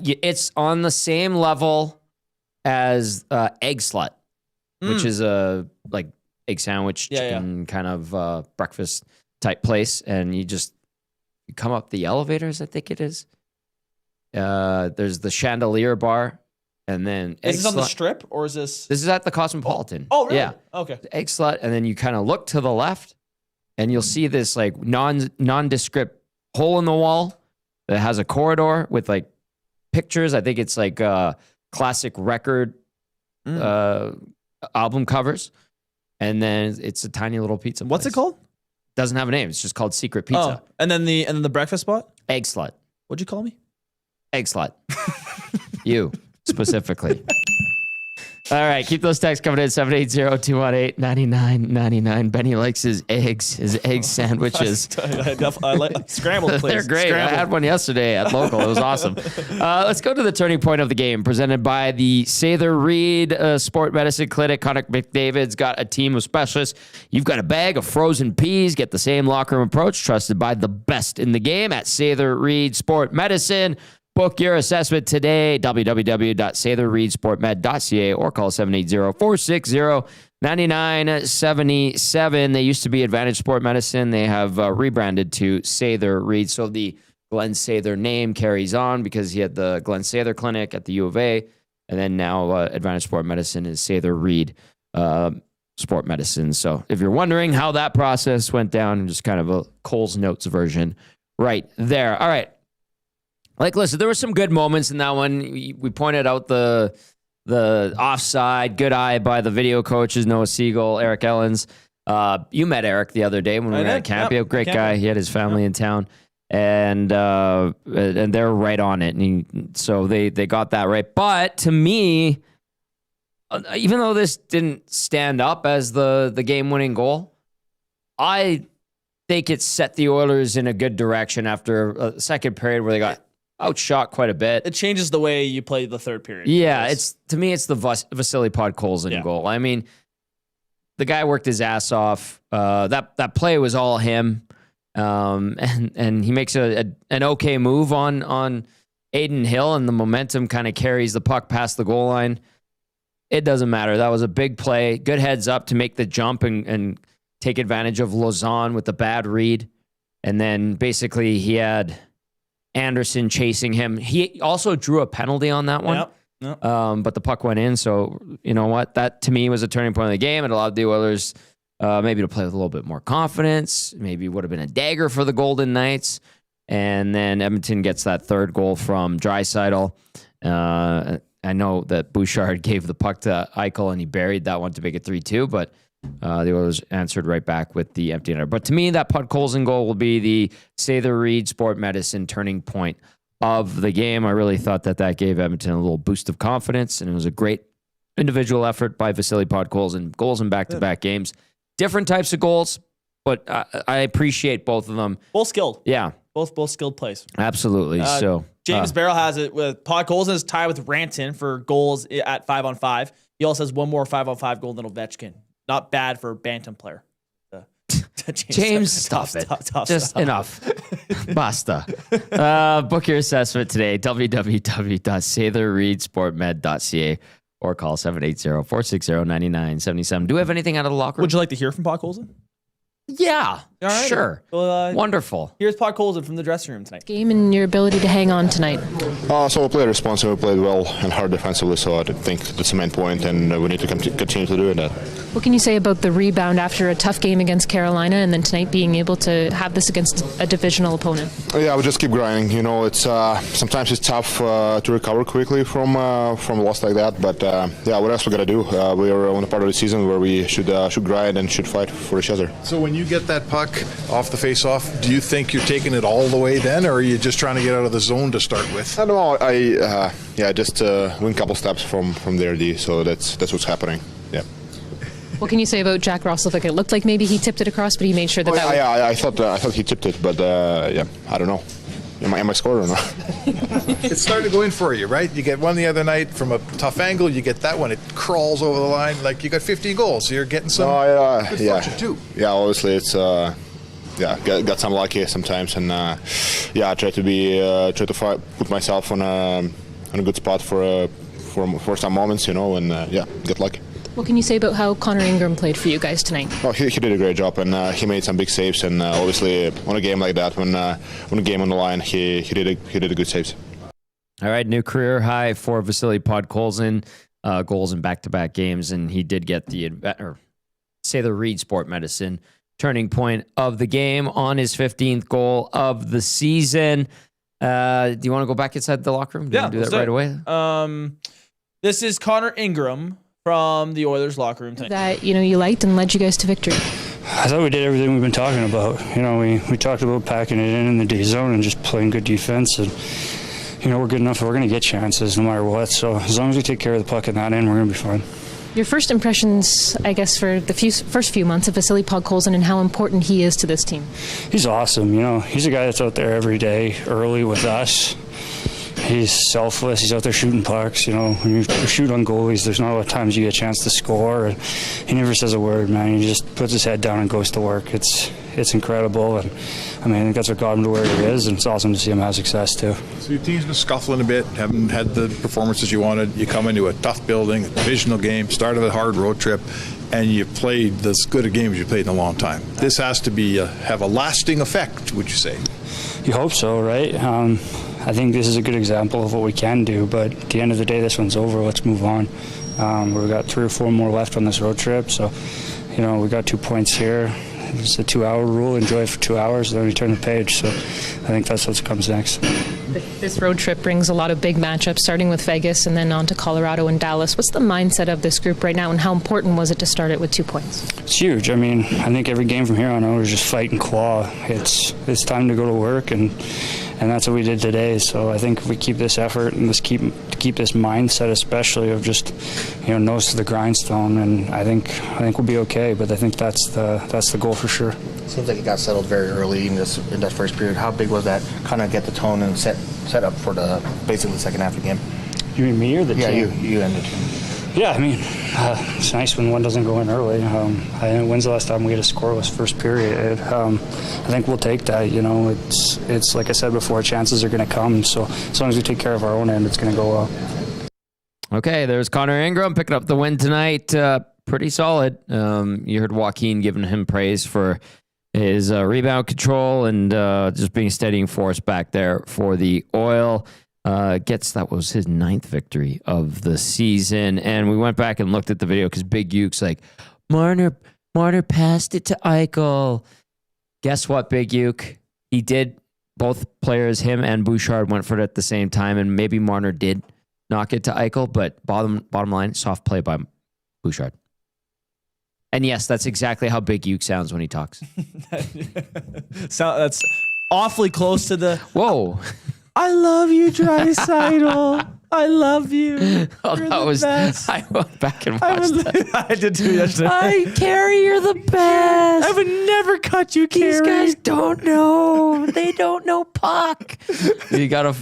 [SPEAKER 1] it's on the same level as Egg Slut, which is a like egg sandwich, chicken kind of breakfast type place. And you come up the elevators, I think it is. There's the Chandelier Bar. And then
[SPEAKER 2] is this on the Strip or is this?
[SPEAKER 1] This is at the Cosmopolitan.
[SPEAKER 2] Oh really?
[SPEAKER 1] Yeah.
[SPEAKER 2] Okay.
[SPEAKER 1] Egg Slut, and then you kind of look to the left, and you'll see this like nondescript hole in the wall that has a corridor with like pictures. I think it's like classic record album covers, and then it's a tiny little pizza place.
[SPEAKER 2] What's it called?
[SPEAKER 1] Doesn't have a name. It's just called Secret Pizza.
[SPEAKER 2] Oh, and then the breakfast spot?
[SPEAKER 1] Egg Slut.
[SPEAKER 2] What'd you call me?
[SPEAKER 1] Egg Slut. You. Specifically. All right, keep those texts coming in, 780-218-9999. Benny likes his egg sandwiches.
[SPEAKER 2] I like scrambled, please.
[SPEAKER 1] They're great.
[SPEAKER 2] Scrambled.
[SPEAKER 1] I had one yesterday at local. It was awesome. Let's go to the turning point of the game, presented by the Sather Reed Sport Medicine Clinic. Connor McDavid's got a team of specialists. You've got a bag of frozen peas. Get the same locker room approach, trusted by the best in the game at Sather Reed Sport Medicine. Book your assessment today, www.satherreedsportmed.ca, or call 780-460-9977. They used to be Advantage Sport Medicine. They have rebranded to Sather Reed. So the Glenn Sather name carries on because he had the Glenn Sather Clinic at the U of A. And then now Advantage Sport Medicine is Sather Reed Sport Medicine. So if you're wondering how that process went down, just kind of a Cole's Notes version right there. All right. Like, listen, there were some good moments in that one. We pointed out the offside, good eye by the video coaches, Noah Siegel, Eric Ellens. You met Eric the other day when we were at camp. Yep. Great guy. He had his family in town, and they're right on it. And so they got that right. But to me, even though this didn't stand up as the game-winning goal, I think it set the Oilers in a good direction after a second period where they got outshot quite a bit.
[SPEAKER 2] It changes the way you play the third period.
[SPEAKER 1] Yeah, to me, it's the Vasily Podkolzin goal. I mean, the guy worked his ass off. That play was all him, and he makes an okay move on Aiden Hill, and the momentum kind of carries the puck past the goal line. It doesn't matter. That was a big play. Good heads up to make the jump and take advantage of Lausanne with the bad read, and then basically he had Anderson chasing him. He also drew a penalty on that one. Yep. But the puck went in. So, you know what? That, to me, was a turning point of the game. It allowed the Oilers maybe to play with a little bit more confidence. Maybe would have been a dagger for the Golden Knights. And then Edmonton gets that third goal from Draisaitl. I know that Bouchard gave the puck to Eichel, and he buried that one to make it 3-2. But the Oilers answered right back with the empty netter. But to me, that Podkolzin goal will be the Sather Reed Sport Medicine turning point of the game. I really thought that gave Edmonton a little boost of confidence, and it was a great individual effort by Vasily Podkolzin. Goals in back-to-back games. Different types of goals, but I appreciate both of them.
[SPEAKER 2] Both skilled.
[SPEAKER 1] Yeah.
[SPEAKER 2] Both skilled plays.
[SPEAKER 1] Absolutely.
[SPEAKER 2] James Barrell has it with Podkolzin is tied with Ranton for goals at 5-on-5. He also has one more 5-on-5 goal than Ovechkin. Not bad for a Bantam player.
[SPEAKER 1] James, stop it. Just
[SPEAKER 2] stuff.
[SPEAKER 1] Enough. Basta. Book your assessment today, www.satherreedsportmed.ca, or call 780-460-9977. Do we have anything out of the locker room?
[SPEAKER 2] Would you like to hear from Puck Colson?
[SPEAKER 1] Yeah,
[SPEAKER 2] All right.
[SPEAKER 1] sure.
[SPEAKER 2] Well,
[SPEAKER 1] Wonderful.
[SPEAKER 2] Here's Puck Colson from the dressing room tonight.
[SPEAKER 4] Game and your ability to hang on tonight.
[SPEAKER 5] So we played responsibly, we played well and hard defensively, so I think that's the main point, and we need to continue to do that.
[SPEAKER 4] What can you say about the rebound after a tough game against Carolina and then tonight being able to have this against a divisional opponent?
[SPEAKER 5] Yeah, we just keep grinding. You know, it's sometimes it's tough to recover quickly from a loss like that, but yeah, what else we got to do? We are on a part of the season where we should grind and should fight for each other.
[SPEAKER 6] So when you get that puck off the face-off, do you think you're taking it all the way then, or are you just trying to get out of the zone to start with?
[SPEAKER 5] I don't know. Just win a couple steps from there, D. So that's what's happening. Yeah.
[SPEAKER 4] What can you say about Jack Roslovic? It looked like maybe he tipped it across, but he made sure that
[SPEAKER 5] I thought he tipped it, but yeah, I don't know. Am I scored or not?
[SPEAKER 6] It started to go in for you, right? You get one the other night from a tough angle. You get that one. It crawls over the line. Like you got 15 goals. So you're getting some good fortune too.
[SPEAKER 5] Yeah, obviously it's got some lucky sometimes, and I try to put myself on a good spot for some moments, and get lucky.
[SPEAKER 4] What can you say about how Connor Ingram played for you guys tonight?
[SPEAKER 5] Well, he did a great job, and he made some big saves. And obviously, on a game like that, when a game on the line, he did a good saves.
[SPEAKER 1] All right, new career high for Vasily Podkolzin, goals in back-to-back games, and he did get the Reed Sport Medicine turning point of the game on his 15th goal of the season. Do you want to go back inside the locker room? Do you want to do that right away?
[SPEAKER 2] This is Connor Ingram from the Oilers locker room tonight.
[SPEAKER 4] That you liked and led you guys to victory.
[SPEAKER 7] I thought we did everything we've been talking about. We talked about packing it in the D zone and just playing good defense, and we're good enough. We're going to get chances no matter what. So as long as we take care of the puck in that end, we're going to be fine.
[SPEAKER 4] Your first impressions, I guess, for the first few months of Vasily Podkolzin and how important he is to this team.
[SPEAKER 7] He's awesome. He's a guy that's out there every day, early with us. He's selfless. He's out there shooting pucks. When you shoot on goalies, there's not a lot of times you get a chance to score. And he never says a word, man. He just puts his head down and goes to work. It's incredible. And I think that's what got him to where he is. And it's awesome to see him have success too.
[SPEAKER 6] So your team's been scuffling a bit, haven't had the performances you wanted. You come into a tough building, a divisional game, start of a hard road trip, and you played as good a game as you played in a long time. This has to be have a lasting effect, would you say?
[SPEAKER 7] You hope so, right? I think this is a good example of what we can do, but at the end of the day, this one's over. Let's move on. We've got 3 or 4 more left on this road trip, so we got 2 points here. It's a 2-hour rule. Enjoy it for 2 hours, then we turn the page. So I think that's what comes next.
[SPEAKER 4] This road trip brings a lot of big matchups, starting with Vegas and then on to Colorado and Dallas. What's the mindset of this group right now, and how important was it to start it with 2 points?
[SPEAKER 7] It's huge. I think every game from here on out is just fight and claw. It's time to go to work, and that's what we did today. So I think if we keep this effort and just keep this mindset, especially of just nose to the grindstone, and I think we'll be okay. But I think that's the goal for sure.
[SPEAKER 8] Seems like it got settled very early in that first period. How big was that? Kind of get the tone and set up for basically the second half of the game.
[SPEAKER 7] You mean me or the team?
[SPEAKER 8] Yeah, you and the team.
[SPEAKER 7] Yeah, it's nice when one doesn't go in early. When's the last time we had a scoreless first period? I think we'll take that. It's like I said before, chances are going to come. So as long as we take care of our own end, it's going to go well.
[SPEAKER 1] Okay, there's Connor Ingram picking up the win tonight. Pretty solid. You heard Joaquin giving him praise for his rebound control and just being a steadying force back there for the Oil. That was his 9th victory of the season. And we went back and looked at the video because Big Uke's like, Marner passed it to Eichel. Guess what, Big Uke? He did. Both players, him and Bouchard, went for it at the same time, and maybe Marner did knock it to Eichel, but bottom line, soft play by Bouchard. And yes, that's exactly how Big Uke sounds when he talks.
[SPEAKER 2] That's awfully close to the...
[SPEAKER 1] Whoa.
[SPEAKER 2] I love you, Draisaitl. I love you.
[SPEAKER 1] Oh,
[SPEAKER 2] you're
[SPEAKER 1] that was.
[SPEAKER 2] Best.
[SPEAKER 1] I went back and watched that.
[SPEAKER 2] I did too yesterday.
[SPEAKER 1] Carrie, you're the best.
[SPEAKER 2] I would never cut you, Carrie.
[SPEAKER 1] These guys don't know. They don't know puck. You got to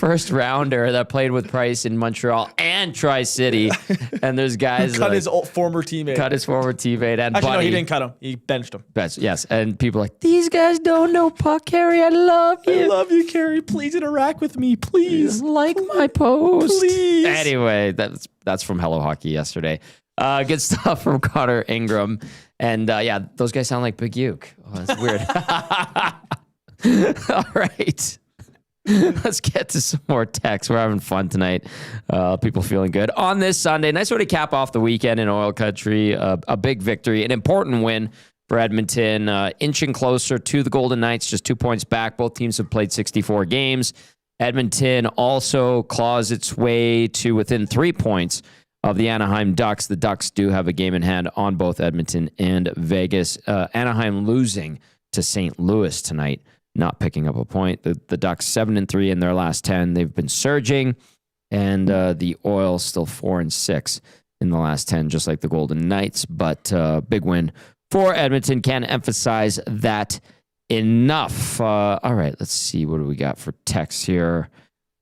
[SPEAKER 1] first rounder that played with Price in Montreal and Tri-City. And there's guys
[SPEAKER 2] cut his former teammate.
[SPEAKER 1] Cut his former teammate. And
[SPEAKER 2] actually,
[SPEAKER 1] Buddy.
[SPEAKER 2] No, he didn't cut him. He benched him.
[SPEAKER 1] Yes. And people are like, these guys don't know puck carry. I love you.
[SPEAKER 2] I love you, Carrie. Please interact with me. Please.
[SPEAKER 1] Like my post.
[SPEAKER 2] Please.
[SPEAKER 1] Anyway, that's from Hello Hockey yesterday. Good stuff from Connor Ingram. And those guys sound like Big Uke. Oh, that's weird. All right. Let's get to some more texts. We're having fun tonight. People feeling good on this Sunday. Nice way to cap off the weekend in oil country. A big victory, an important win for Edmonton. Inching closer to the Golden Knights, just 2 points back. Both teams have played 64 games. Edmonton also claws its way to within 3 points of the Anaheim Ducks. The Ducks do have a game in hand on both Edmonton and Vegas. Anaheim losing to St. Louis tonight, not picking up a point. The Ducks 7-3 in their last 10. They've been surging, and the Oil still 4-6 in the last 10, just like the Golden Knights. But big win for Edmonton. Can't emphasize that enough. All right, let's see. What do we got for text here?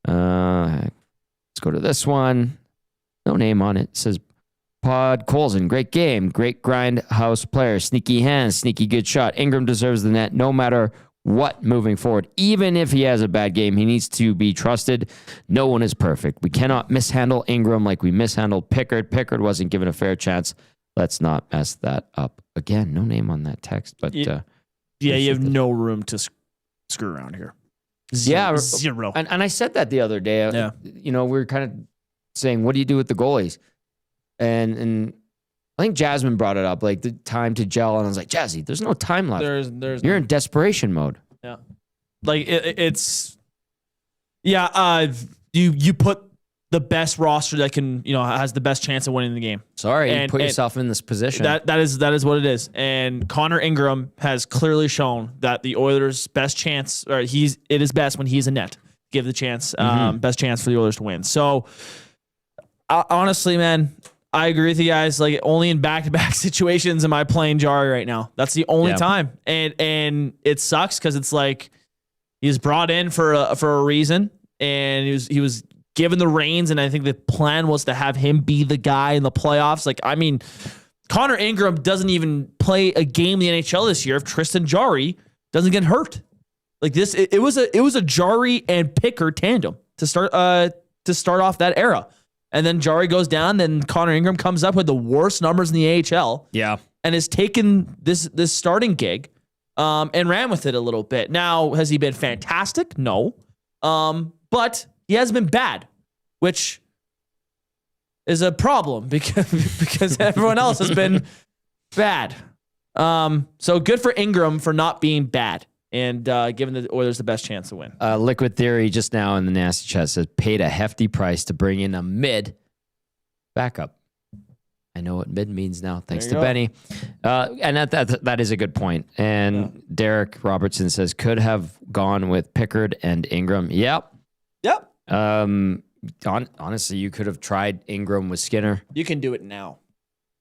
[SPEAKER 1] Let's go to this one. No name on it. It says, Pod Colson, great game. Great grindhouse player. Sneaky hands, sneaky good shot. Ingram deserves the net no matter what moving forward. Even if he has a bad game, he needs to be trusted. No one is perfect. We cannot mishandle Ingram like we mishandled Pickard. Pickard wasn't given a fair chance. Let's not mess that up again. No name on that text, but
[SPEAKER 2] you have no room to screw around here. Zero.
[SPEAKER 1] And I said that the other day.
[SPEAKER 2] Yeah.
[SPEAKER 1] We were kind of saying, what do you do with the goalies? And I think Jasmine brought it up, like the time to gel. And I was like, Jazzy, there's no time left. You're in desperation mode.
[SPEAKER 2] Yeah. Like you put the best roster that can, has the best chance of winning the game.
[SPEAKER 1] Sorry, you put yourself in this position.
[SPEAKER 2] That is what it is. And Connor Ingram has clearly shown that the Oilers' best chance, it is best when he's in net. Give the chance, best chance for the Oilers to win. So, honestly, man, I agree with you guys. Like, only in back-to-back situations am I playing Jari right now. That's the only time, and it sucks because it's like he was brought in for a reason, and he was given the reins, and I think the plan was to have him be the guy in the playoffs. Like, I mean, Connor Ingram doesn't even play a game in the NHL this year if Tristan Jarry doesn't get hurt. Like this, it was a Jarry and Pickard tandem to start off that era. And then Jarry goes down, then Connor Ingram comes up with the worst numbers in the AHL.
[SPEAKER 1] Yeah.
[SPEAKER 2] And has taken this starting gig and ran with it a little bit. Now, has he been fantastic? No. But he hasn't been bad, which is a problem because everyone else has been bad. So good for Ingram for not being bad and giving the Oilers the best chance to win.
[SPEAKER 1] Liquid Theory just now in the Nasty Chat says paid a hefty price to bring in a mid backup. I know what mid means now, thanks to Benny. And that is a good point. And Derek Robertson says could have gone with Pickard and Ingram. Yep. Honestly, you could have tried Ingram with Skinner.
[SPEAKER 2] You can do it now.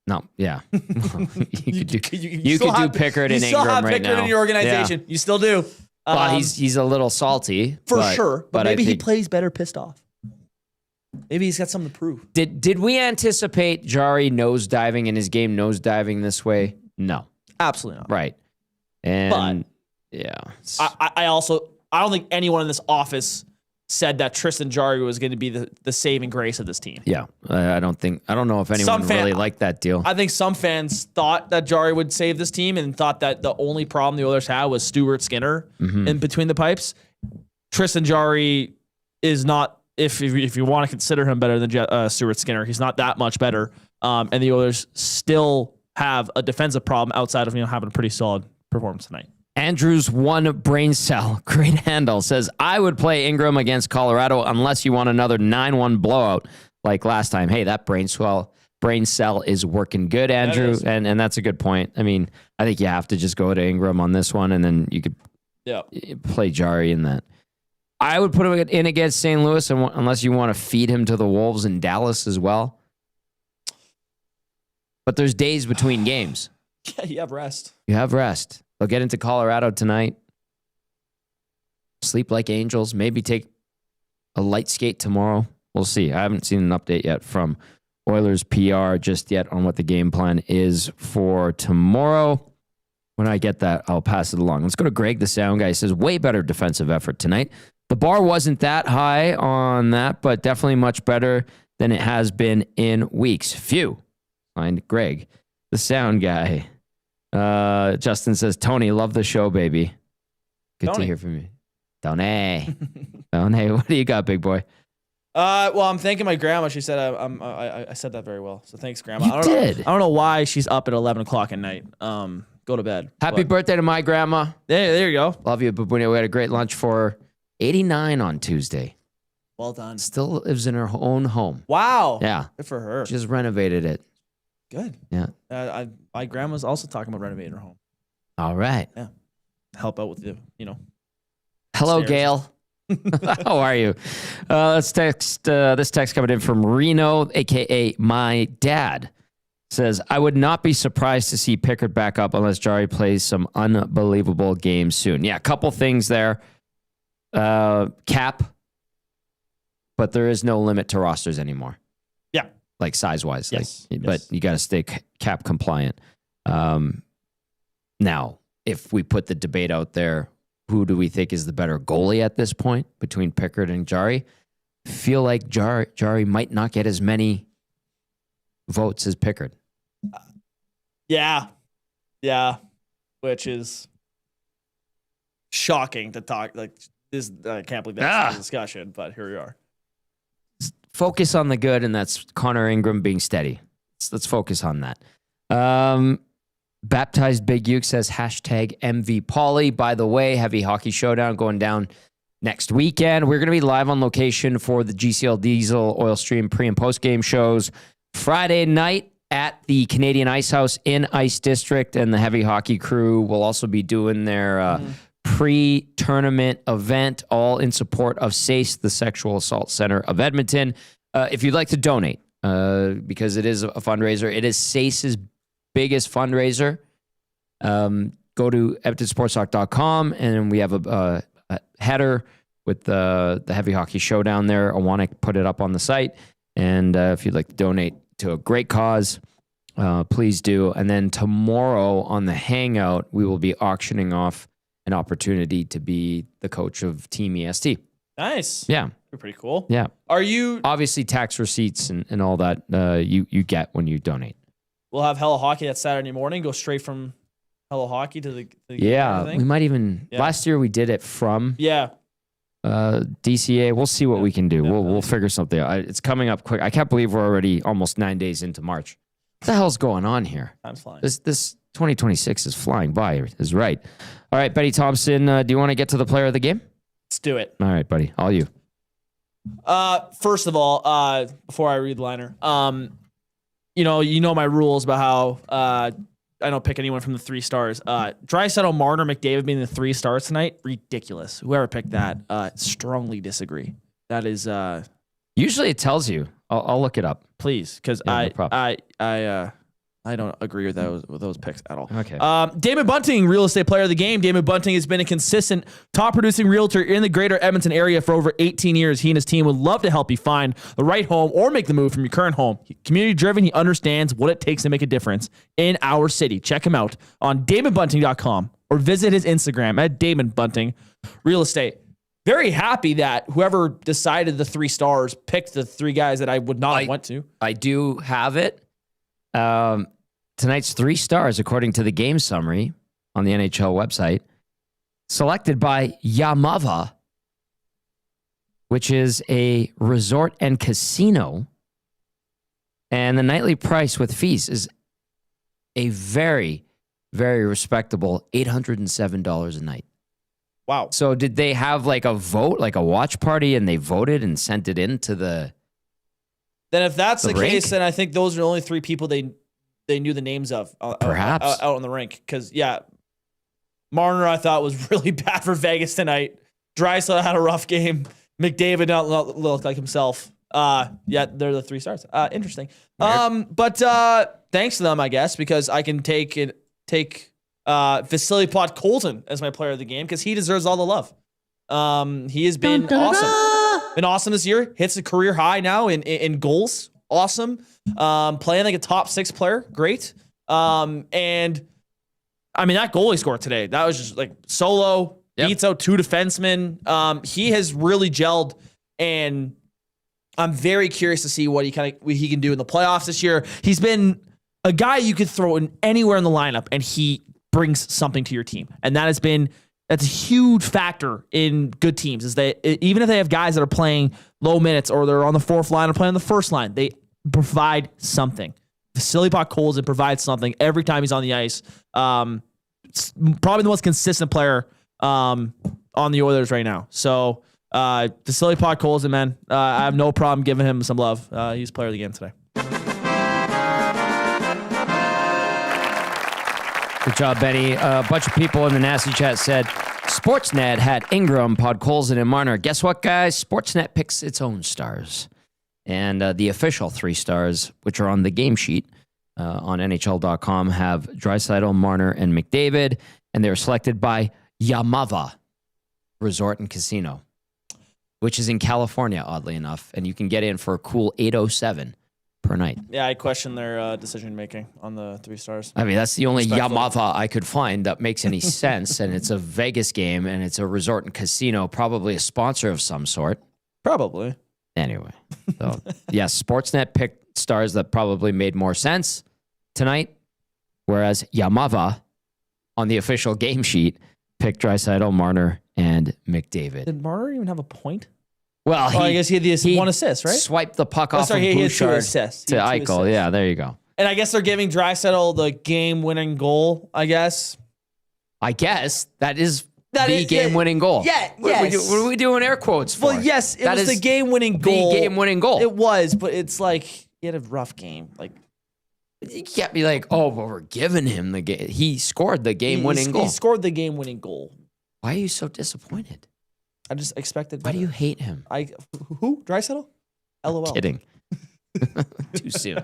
[SPEAKER 1] No, yeah. you could do Pickard and Ingram right now. You still have Pickard
[SPEAKER 2] in your organization. Yeah. You still do.
[SPEAKER 1] Well, he's a little salty.
[SPEAKER 2] For sure. But maybe he plays better pissed off. Maybe he's got something to prove.
[SPEAKER 1] Did we anticipate Jarry nosediving in his game nosediving this way? No.
[SPEAKER 2] Absolutely not.
[SPEAKER 1] Right. And yeah.
[SPEAKER 2] I don't think anyone in this office said that Tristan Jarry was going to be the saving grace of this team.
[SPEAKER 1] Yeah. I don't know if anyone really liked that deal.
[SPEAKER 2] I think some fans thought that Jarry would save this team and thought that the only problem the Oilers had was Stuart Skinner in between the pipes. Tristan Jarry is not, if you want to consider him better than Stuart Skinner, he's not that much better. And the Oilers still have a defensive problem outside of having a pretty solid performance tonight.
[SPEAKER 1] Andrew's one brain cell, great handle, says, I would play Ingram against Colorado unless you want another 9-1 blowout like last time. Hey, that brain cell is working good, Andrew. And that's a good point. I mean, I think you have to just go to Ingram on this one, and then you could play Jarry in that. I would put him in against St. Louis unless you want to feed him to the Wolves in Dallas as well. But there's days between games.
[SPEAKER 2] Yeah, you have rest.
[SPEAKER 1] They'll get into Colorado tonight. Sleep like angels. Maybe take a light skate tomorrow. We'll see. I haven't seen an update yet from Oilers PR just yet on what the game plan is for tomorrow. When I get that, I'll pass it along. Let's go to Greg, the sound guy. He says, way better defensive effort tonight. The bar wasn't that high on that, but definitely much better than it has been in weeks. Phew. Find Greg, the sound guy. Justin says, Tony, love the show, baby. Good to hear from you. Tony. Tony, what do you got, big boy?
[SPEAKER 2] Well, I'm thanking my grandma. She said I said that very well. So thanks, Grandma.
[SPEAKER 1] You did.
[SPEAKER 2] I don't know why she's up at 11 o'clock at night. Go to bed.
[SPEAKER 1] Happy birthday to my grandma.
[SPEAKER 2] There you go.
[SPEAKER 1] Love you, Babunia. We had a great lunch for 89 on Tuesday.
[SPEAKER 2] Well done.
[SPEAKER 1] Still lives in her own home.
[SPEAKER 2] Wow.
[SPEAKER 1] Yeah.
[SPEAKER 2] Good for her.
[SPEAKER 1] Just renovated it.
[SPEAKER 2] Good.
[SPEAKER 1] Yeah.
[SPEAKER 2] My grandma's also talking about renovating her home.
[SPEAKER 1] All right.
[SPEAKER 2] Yeah. Help out with the,
[SPEAKER 1] Hello,
[SPEAKER 2] stairs.
[SPEAKER 1] Gail. How are you? Let's text. This text coming in from Reno, a.k.a. my dad. Says, I would not be surprised to see Pickard back up unless Jari plays some unbelievable games soon. Yeah, a couple things there. Cap, but there is no limit to rosters anymore.
[SPEAKER 2] Yeah.
[SPEAKER 1] Like size-wise.
[SPEAKER 2] Yes.
[SPEAKER 1] But you got to stay cap compliant. Now, if we put the debate out there, who do we think is the better goalie at this point between Pickard and Jari? Feel like Jari might not get as many votes as Pickard.
[SPEAKER 2] Yeah. Which is shocking to talk like this. I can't believe that's a discussion, but here we are.
[SPEAKER 1] Focus on the good, and that's Connor Ingram being steady. Let's focus on that. Baptized Big Uke says hashtag MV Pauly. By the way, Heavy Hockey Showdown going down next weekend. We're going to be live on location for the GCL Diesel Oil Stream pre- and post-game shows Friday night at the Canadian Ice House in Ice District, and the Heavy Hockey crew will also be doing their pre-tournament event, all in support of SACE, the Sexual Assault Center of Edmonton. If you'd like to donate, because it is a fundraiser, it is SACE's biggest fundraiser. Go to edmontonsportstalk.com, and we have a header with the Heavy Hockey Showdown there. I want to put it up on the site. And if you'd like to donate to a great cause, please do. And then tomorrow on the Hangout, we will be auctioning off an opportunity to be the coach of Team EST.
[SPEAKER 2] Nice.
[SPEAKER 1] Yeah.
[SPEAKER 2] Pretty cool.
[SPEAKER 1] Yeah.
[SPEAKER 2] Are you...
[SPEAKER 1] Obviously, tax receipts and all that you get when you donate.
[SPEAKER 2] We'll have Hello Hockey that Saturday morning. Go straight from Hello Hockey to the
[SPEAKER 1] yeah,
[SPEAKER 2] thing.
[SPEAKER 1] We might even... Yeah. Last year, we did it from...
[SPEAKER 2] Yeah.
[SPEAKER 1] DCA. We'll see what we can do. We'll figure something out. It's coming up quick. I can't believe we're already almost 9 days into March. What the hell's going on here?
[SPEAKER 2] Time's flying.
[SPEAKER 1] This 2026 is flying by. Is right. All right, Betty Thompson. Do you want to get to the player of the game?
[SPEAKER 2] Let's do it.
[SPEAKER 1] All right, buddy. All you.
[SPEAKER 2] First of all, before I read the liner, you know my rules about how I don't pick anyone from the 3 stars. Draisaitl, Marner, McDavid being the 3 stars tonight, ridiculous. Whoever picked that, strongly disagree. That is
[SPEAKER 1] usually it tells you. I'll look it up,
[SPEAKER 2] please, because I don't agree with those picks at all.
[SPEAKER 1] Okay.
[SPEAKER 2] Damon Bunting, real estate player of the game. Damon Bunting has been a consistent top producing realtor in the greater Edmonton area for over 18 years. He and his team would love to help you find the right home or make the move from your current home. Community driven, he understands what it takes to make a difference in our city. Check him out on DamonBunting.com or visit his Instagram at Damon Bunting Real Estate. Very happy that whoever decided the 3 stars picked the 3 guys that I would not have went to.
[SPEAKER 1] I do have it. Tonight's 3 stars, according to the game summary on the NHL website, selected by Yamava, which is a resort and casino. And the nightly price with fees is a very, very respectable $807 a night.
[SPEAKER 2] Wow.
[SPEAKER 1] So did they have like a vote, like a watch party, and they voted and sent it in to the...
[SPEAKER 2] Then if that's the
[SPEAKER 1] rink?
[SPEAKER 2] case, then I think those are the only 3 people they knew the names of
[SPEAKER 1] perhaps
[SPEAKER 2] out on the rink. Because, Marner I thought was really bad for Vegas tonight. Draisaitl had a rough game. McDavid not look like himself. They're the 3 stars. Interesting. But thanks to them, I guess, because I can take Vasily Podkolzin as my player of the game because he deserves all the love. He has been awesome. Been awesome this year. Hits a career high now in goals. Awesome. Playing like a top 6 player. Great. And I mean, that goal he scored today, that was just like solo, beats out 2 defensemen. He has really gelled, and I'm very curious to see what he can do in the playoffs this year. He's been a guy you could throw in anywhere in the lineup, and he brings something to your team. And that's a huge factor in good teams, is that even if they have guys that are playing low minutes or they're on the 4th line or playing on the 1st line, they provide something. Vasily Podkolzin provides something every time he's on the ice. Probably the most consistent player on the Oilers right now. So Vasily Podkolzin, man, I have no problem giving him some love. He's player of the game today.
[SPEAKER 1] Good job, Benny. A bunch of people in the Nasty Chat said Sportsnet had Ingram, Podkolzin, and Marner. Guess what, guys? Sportsnet picks its own stars. And the official 3 stars, which are on the game sheet on NHL.com, have Draisaitl, Marner, and McDavid. And they're selected by Yamava Resort and Casino, which is in California, oddly enough. And you can get in for a cool $807 per night.
[SPEAKER 2] Yeah, I question their decision-making on the 3 stars.
[SPEAKER 1] I mean, that's the only Yamava I could find that makes any sense. And it's a Vegas game, and it's a resort and casino, probably a sponsor of some sort.
[SPEAKER 2] Probably.
[SPEAKER 1] Anyway, so yes, Sportsnet picked stars that probably made more sense tonight, whereas Yamava on the official game sheet picked Draisaitl, Marner, and McDavid.
[SPEAKER 2] Did Marner even have a point?
[SPEAKER 1] Well,
[SPEAKER 2] I guess he had the 1 assist, right?
[SPEAKER 1] Swiped the puck off of
[SPEAKER 2] he had 2
[SPEAKER 1] Bouchard
[SPEAKER 2] assists.
[SPEAKER 1] to Eichel. Yeah, there you go.
[SPEAKER 2] And I guess they're giving Draisaitl the game-winning goal, I guess.
[SPEAKER 1] I guess that is the game-winning goal.
[SPEAKER 2] Yeah,
[SPEAKER 1] What are we doing air quotes for?
[SPEAKER 2] Well, yes, it was the game-winning goal.
[SPEAKER 1] The game-winning goal.
[SPEAKER 2] It was, but it's like, he had a rough game. Like,
[SPEAKER 1] you can't be like, oh, but we're giving him the game. He scored the game-winning goal.
[SPEAKER 2] He scored the game-winning goal.
[SPEAKER 1] Why are you so disappointed?
[SPEAKER 2] I just expected
[SPEAKER 1] better. Why do you hate him?
[SPEAKER 2] Who? Draisaitl? LOL.
[SPEAKER 1] Kidding. Too soon.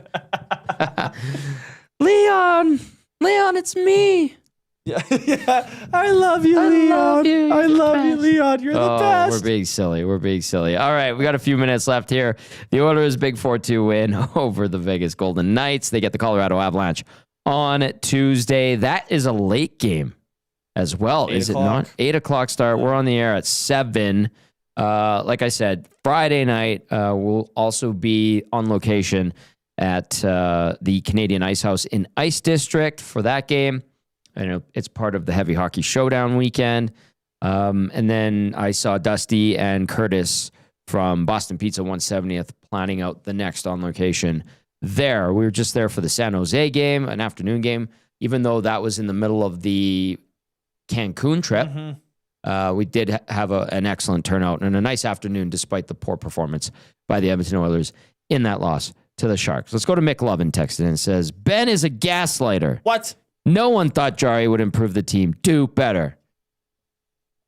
[SPEAKER 1] Leon, it's me.
[SPEAKER 2] Yeah. I love you, Leon. I love you, Leon. You're the best.
[SPEAKER 1] We're being silly. All right, we got a few minutes left here. The Oilers' big 4-2 win over the Vegas Golden Knights. They get the Colorado Avalanche on Tuesday. That is a late game as well, is it not? 8:00 start. We're on the air at 7. Like I said, Friday night, we'll also be on location at the Canadian Ice House in Ice District for that game. I know it's part of the Heavy Hockey Showdown weekend. And then I saw Dusty and Curtis from Boston Pizza 170th planning out the next on location there. We were just there for the San Jose game, an afternoon game, even though that was in the middle of the Cancun trip. We did have an excellent turnout and a nice afternoon despite the poor performance by the Edmonton Oilers in that loss to the Sharks. Let's go to Mick Lovin texted in and says, Ben is a gaslighter.
[SPEAKER 2] What?
[SPEAKER 1] No one thought Jari would improve the team. Do better.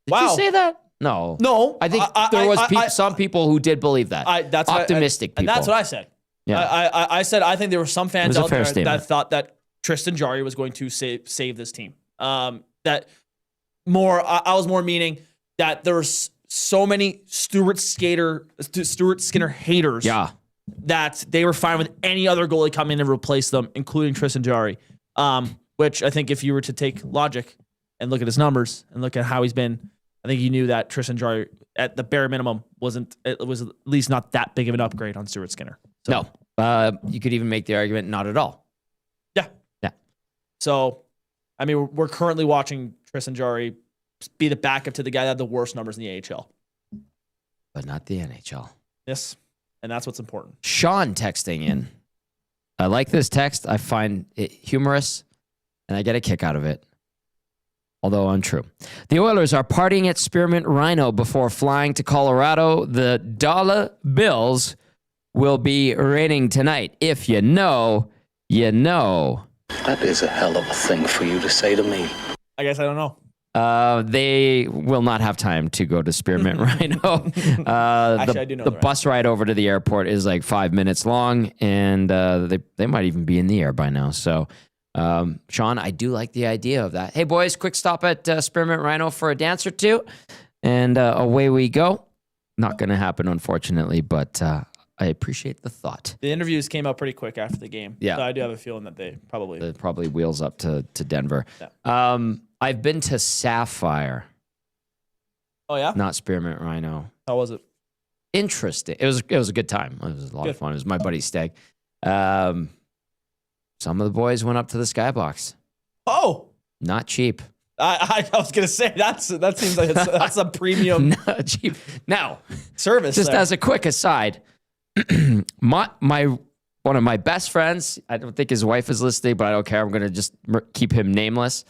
[SPEAKER 1] Did you say that? No.
[SPEAKER 2] No.
[SPEAKER 1] I think there was some people who did believe that.
[SPEAKER 2] That's
[SPEAKER 1] optimistic people.
[SPEAKER 2] And that's what I said.
[SPEAKER 1] Yeah.
[SPEAKER 2] I said I think there were some fans out there
[SPEAKER 1] statement.
[SPEAKER 2] that thought that Tristan Jari was going to save this team. I was more meaning that there's so many Stuart Skinner haters that they were fine with any other goalie coming in and replace them, including Tristan Jari. Which I think if you were to take logic and look at his numbers and look at how he's been, I think you knew that Tristan Jari, at the bare minimum, was at least not that big of an upgrade on Stuart Skinner. So,
[SPEAKER 1] no. You could even make the argument not at all.
[SPEAKER 2] Yeah. So, I mean, we're currently watching Tristan Jari be the backup to the guy that had the worst numbers in the AHL.
[SPEAKER 1] But not the NHL.
[SPEAKER 2] Yes. And that's what's important.
[SPEAKER 1] Sean texting in. I like this text. I find it humorous, and I get a kick out of it, although untrue. The Oilers are partying at Spearmint Rhino before flying to Colorado. The dollar bills will be raining tonight. If you know, you know.
[SPEAKER 9] That is a hell of a thing for you to say to me.
[SPEAKER 2] I guess I don't know.
[SPEAKER 1] They will not have time to go to Spearmint Rhino.
[SPEAKER 2] Actually, I do know
[SPEAKER 1] the bus ride over to the airport is like 5 minutes long, and they might even be in the air by now. So, Sean, I do like the idea of that. Hey, boys, quick stop at Spearmint Rhino for a dance or two, and away we go. Not going to happen, unfortunately, but I appreciate the thought.
[SPEAKER 2] The interviews came out pretty quick after the game.
[SPEAKER 1] Yeah.
[SPEAKER 2] So I do have a feeling that they
[SPEAKER 1] probably wheels up to Denver.
[SPEAKER 2] Yeah.
[SPEAKER 1] I've been to Sapphire.
[SPEAKER 2] Oh, yeah?
[SPEAKER 1] Not Spearmint Rhino.
[SPEAKER 2] How was it?
[SPEAKER 1] Interesting. It was a good time. It was a lot of fun. It was my buddy's stag. Some of the boys went up to the Skybox.
[SPEAKER 2] Oh.
[SPEAKER 1] Not cheap.
[SPEAKER 2] I was gonna say that seems like that's a premium
[SPEAKER 1] Not cheap. Now,
[SPEAKER 2] service.
[SPEAKER 1] just
[SPEAKER 2] there.
[SPEAKER 1] as a quick aside, my one of my best friends, I don't think his wife is listening, but I don't care. I'm gonna just keep him nameless.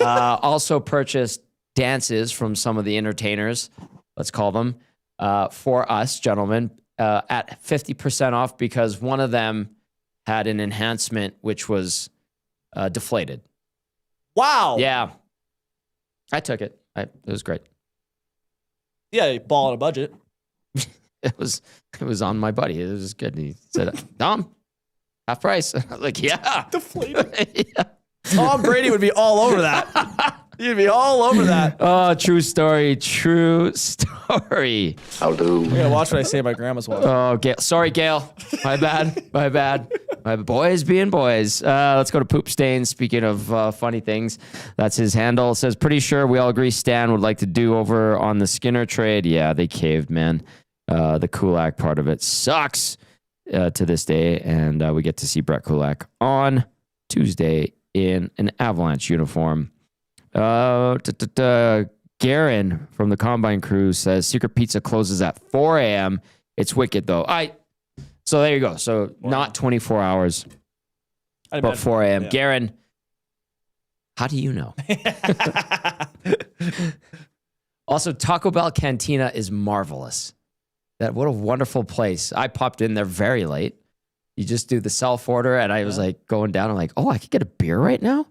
[SPEAKER 1] Also purchased dances from some of the entertainers, let's call them, for us gentlemen, at 50% off because one of them had an enhancement which was deflated.
[SPEAKER 2] Wow.
[SPEAKER 1] Yeah. I took it. It was great.
[SPEAKER 2] Yeah, you ball on a budget.
[SPEAKER 1] It was on my buddy. It was good. He said, Tom, half price. I was like, yeah.
[SPEAKER 2] Deflated.
[SPEAKER 1] Yeah.
[SPEAKER 2] Tom Brady would be all over that. You'd be all over that.
[SPEAKER 1] Oh, true story. True story.
[SPEAKER 9] I'll do.
[SPEAKER 2] I gotta watch what I say. My grandma's watching.
[SPEAKER 1] Oh, Gail. Sorry, Gail. My bad. My bad. My boys being boys. Let's go to Poop Stain. Speaking of funny things, that's his handle. It says, pretty sure we all agree Stan would like to do over on the Skinner trade. Yeah, they caved, man. The Kulak part of it sucks to this day. And we get to see Brett Kulak on Tuesday in an Avalanche uniform. Garen from the Combine Crew says Secret Pizza closes at 4 a.m. It's wicked, though. So there you go. So not 24 hours, but 4 a.m. Yeah. Garen, how do you know? Also, Taco Bell Cantina is marvelous. What a wonderful place. I popped in there very late. You just do the self order, and I was like going down. I'm like, oh, I could get a beer right now.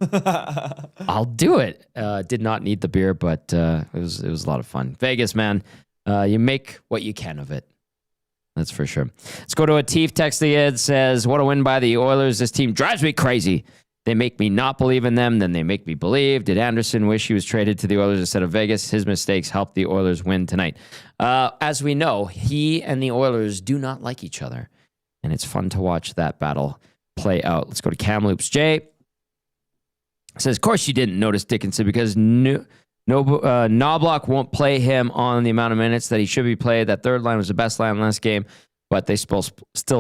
[SPEAKER 1] I'll do it. Did not need the beer, but it was a lot of fun. Vegas, man, you make what you can of it. That's for sure. Let's go to a Teef texting in. Says, what a win by the Oilers. This team drives me crazy. They make me not believe in them, then they make me believe. Did Anderson wish he was traded to the Oilers instead of Vegas? His mistakes helped the Oilers win tonight. As we know, he and the Oilers do not like each other. And it's fun to watch that battle play out. Let's go to Kamloops. Jay says, of course you didn't notice Dickinson because Knobloch won't play him on the amount of minutes that he should be played. That third line was the best line last game, but they still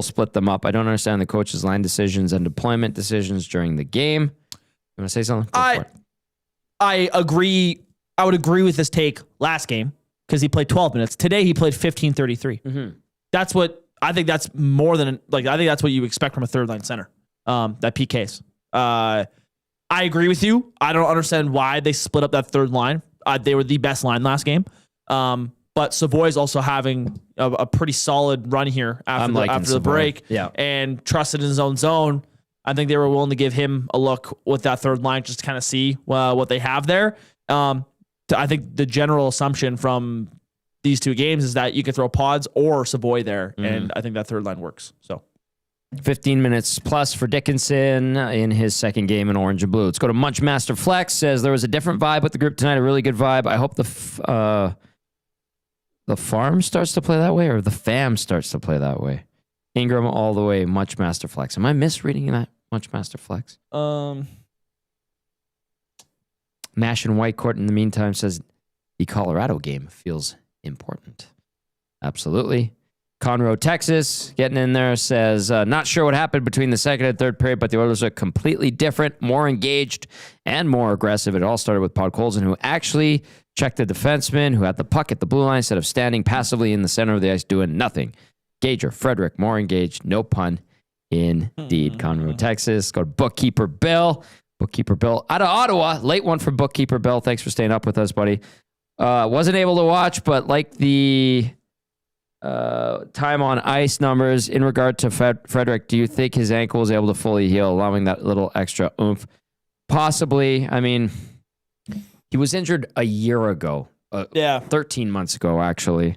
[SPEAKER 1] split them up. I don't understand the coach's line decisions and deployment decisions during the game. You want to say something?
[SPEAKER 2] I agree. I would agree with this take last game because he played 12 minutes. Today he played 15:33. Mm-hmm. That's what I think. That's more than I think that's what you expect from a third line center. That PKs. I agree with you. I don't understand why they split up that third line. They were the best line last game. But Savoy's also having a pretty solid run here after the break.
[SPEAKER 1] Yeah.
[SPEAKER 2] And trusted in his own zone. I think they were willing to give him a look with that third line just to kind of see what they have there. I think the general assumption from these two games is that you can throw Pods or Savoy there, and I think that third line works. So
[SPEAKER 1] 15 minutes plus for Dickinson in his second game in orange and blue. Let's go to Munchmaster Flex. Says there was a different vibe with the group tonight, a really good vibe. I hope the farm starts to play that way, or the fam starts to play that way. Ingram all the way, Munchmaster Flex. Am I misreading that? Munchmaster Flex. Mash and Whitecourt in the meantime says the Colorado game feels important. Absolutely. Conroe, Texas, getting in there, says, not sure what happened between the second and third period, but the Oilers are completely different, more engaged, and more aggressive. It all started with Podkolzin, who actually checked the defenseman, who had the puck at the blue line instead of standing passively in the center of the ice doing nothing. Gager, Frederick, more engaged, no pun, indeed. Conroe, Texas. Go to Bookkeeper Bill. Bookkeeper Bill out of Ottawa. Late one for Bookkeeper Bill. Thanks for staying up with us, buddy. Wasn't able to watch, but like the time on ice numbers in regard to Frederick, do you think his ankle was able to fully heal, allowing that little extra oomph? Possibly. I mean, he was injured a year ago. 13 months ago, actually.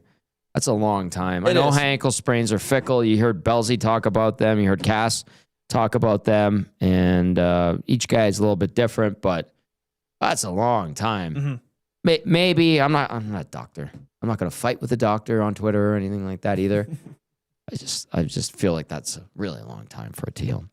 [SPEAKER 1] That's a long time. I know ankle sprains are fickle. You heard Belzy talk about them. You heard Cass talk about them. And each guy is a little bit different, but that's a long time. Mm-hmm. Maybe I'm not a doctor. I'm not going to fight with a doctor on Twitter or anything like that either. I just feel like that's a really long time for a TL.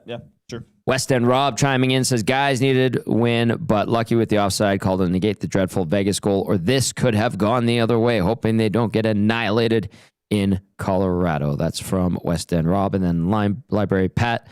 [SPEAKER 2] Yeah, sure.
[SPEAKER 1] West End Rob chiming in says, guys needed win, but lucky with the offside call to negate the dreadful Vegas goal, or this could have gone the other way, hoping they don't get annihilated in Colorado. That's from West End Rob. And then Library Pat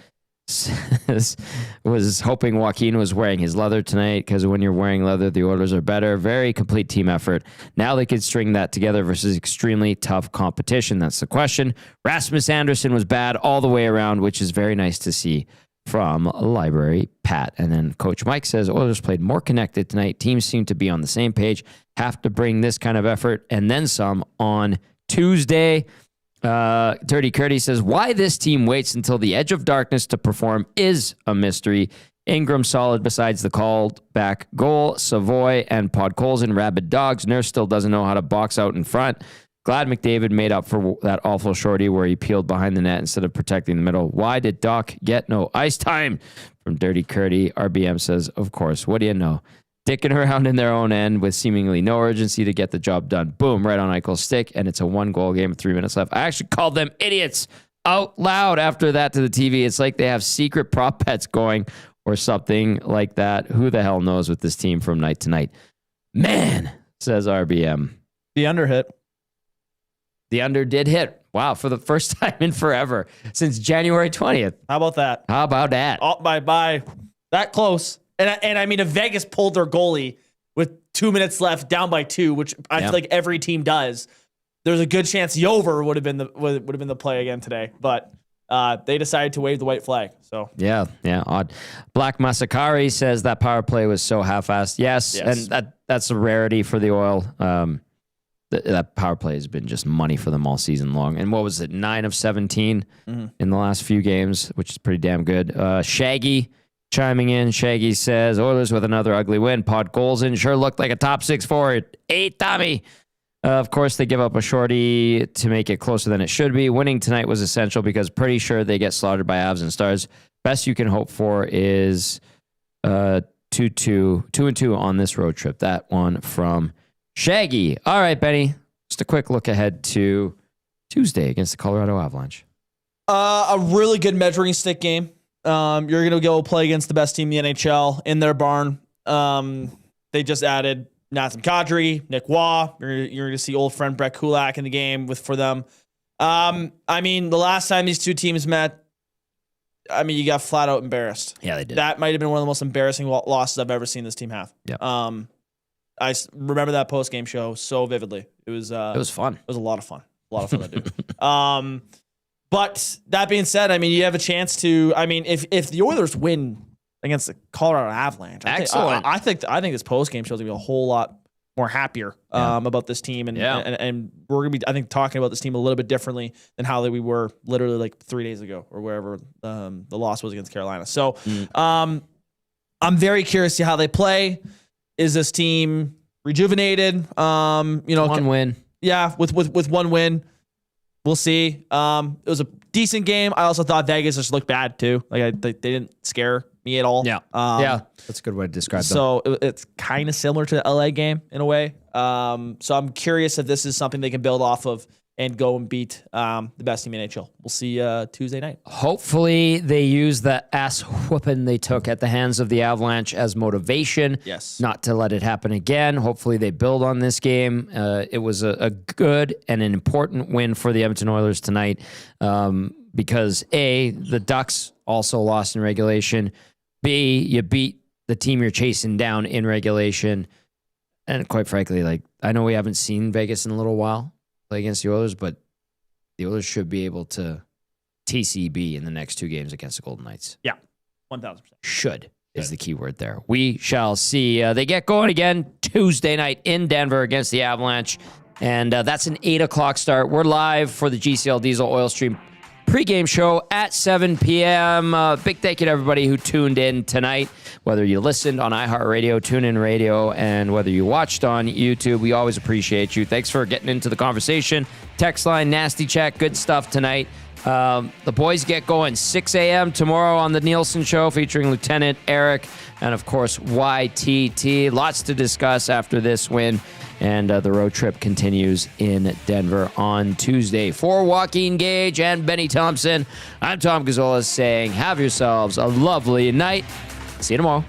[SPEAKER 1] says, was hoping Joaquin was wearing his leather tonight, because when you're wearing leather, the Oilers are better. Very complete team effort. Now they could string that together versus extremely tough competition. That's the question. Rasmus Anderson was bad all the way around, which is very nice to see from Library Pat. And then Coach Mike says, Oilers played more connected tonight. Teams seem to be on the same page. Have to bring this kind of effort and then some on Tuesday. Dirty Curdy says, why this team waits until the edge of darkness to perform is a mystery. Ingram solid besides the called back goal. Savoy and Podkolzin rabid dogs. Nurse still doesn't know how to box out in front. Glad McDavid made up for that awful shorty where he peeled behind the net instead of protecting the middle. Why did Doc get no ice time? From Dirty Curdy. RBM says, of course, what do you know? Dicking around in their own end with seemingly no urgency to get the job done. Boom, right on Eichel's stick, and it's a 1-goal game with 3 minutes left. I actually called them idiots out loud after that to the TV. It's like they have secret prop bets going or something like that. Who the hell knows with this team from night to night? Man, says RBM.
[SPEAKER 2] The under hit.
[SPEAKER 1] The under did hit. Wow, for the first time in forever since January 20th.
[SPEAKER 2] How about that?
[SPEAKER 1] How about that?
[SPEAKER 2] Oh, by that close. And I mean, if Vegas pulled their goalie with 2 minutes left, down by 2, which I feel like every team does, there's a good chance the over would have been the play again today. But they decided to wave the white flag. So
[SPEAKER 1] yeah, odd. Black Masakari says that power play was so half-assed. Yes. And that's a rarity for the Oil. That power play has been just money for them all season long. And what was it, 9 of 17 in the last few games, which is pretty damn good. Shaggy chiming in. Shaggy says, Oilers with another ugly win. Podkolzin sure looked like a top 6 forward. 8 Tommy. Of course, they give up a shorty to make it closer than it should be. Winning tonight was essential because pretty sure they get slaughtered by Avs and Stars. Best you can hope for is 2-2 on this road trip. That one from Shaggy. All right, Benny. Just a quick look ahead to Tuesday against the Colorado Avalanche.
[SPEAKER 2] A really good measuring stick game. You're going to go play against the best team in the NHL in their barn. They just added Nazem Kadri, Nick Waugh. You're going to see old friend Brett Kulak in the game for them. I mean, the last time these two teams met, I mean, you got flat out embarrassed.
[SPEAKER 1] Yeah, they did.
[SPEAKER 2] That might have been one of the most embarrassing losses I've ever seen this team have.
[SPEAKER 1] Yeah.
[SPEAKER 2] I remember that post-game show so vividly. It was
[SPEAKER 1] fun.
[SPEAKER 2] It was a lot of fun. A lot of fun to do. But that being said, I mean, you have a chance to. I mean, if the Oilers win against the Colorado Avalanche,
[SPEAKER 1] excellent.
[SPEAKER 2] I think this post-game show is gonna be a whole lot more happier about this team, and we're gonna be, I think, talking about this team a little bit differently than how we were literally like 3 days ago or wherever the loss was against Carolina. So, I'm very curious to see how they play. Is this team rejuvenated?
[SPEAKER 1] One win.
[SPEAKER 2] Yeah, with one win. We'll see. It was a decent game. I also thought Vegas just looked bad too. Like they didn't scare me at all.
[SPEAKER 1] Yeah. That's a good way to describe them.
[SPEAKER 2] So it's kind of similar to the LA game in a way. So I'm curious if this is something they can build off of and go and beat the best team in NHL. We'll see Tuesday night.
[SPEAKER 1] Hopefully they use the ass whooping they took at the hands of the Avalanche as motivation.
[SPEAKER 2] Yes.
[SPEAKER 1] Not to let it happen again. Hopefully they build on this game. It was a good and an important win for the Edmonton Oilers tonight because A, the Ducks also lost in regulation. B, you beat the team you're chasing down in regulation. And quite frankly, like, I know we haven't seen Vegas in a little while play against the Oilers, but the Oilers should be able to TCB in the next 2 games against the Golden Knights.
[SPEAKER 2] Yeah, 1,000%.
[SPEAKER 1] Should is the key word there. We shall see. They get going again Tuesday night in Denver against the Avalanche, and that's an 8 o'clock start. We're live for the GCL Diesel Oil Stream pregame show at 7 p.m. Big thank you to everybody who tuned in tonight, whether you listened on iHeartRadio, TuneIn Radio, and whether you watched on YouTube. We always appreciate you. Thanks for getting into the conversation. Text line, nasty chat, good stuff tonight. The boys get going 6 a.m. tomorrow on the Nielsen Show featuring Lieutenant Eric and, of course, YTT. Lots to discuss after this win. And the road trip continues in Denver on Tuesday. For Joaquin Gage and Benny Thompson, I'm Tom Gazzola saying have yourselves a lovely night. See you tomorrow.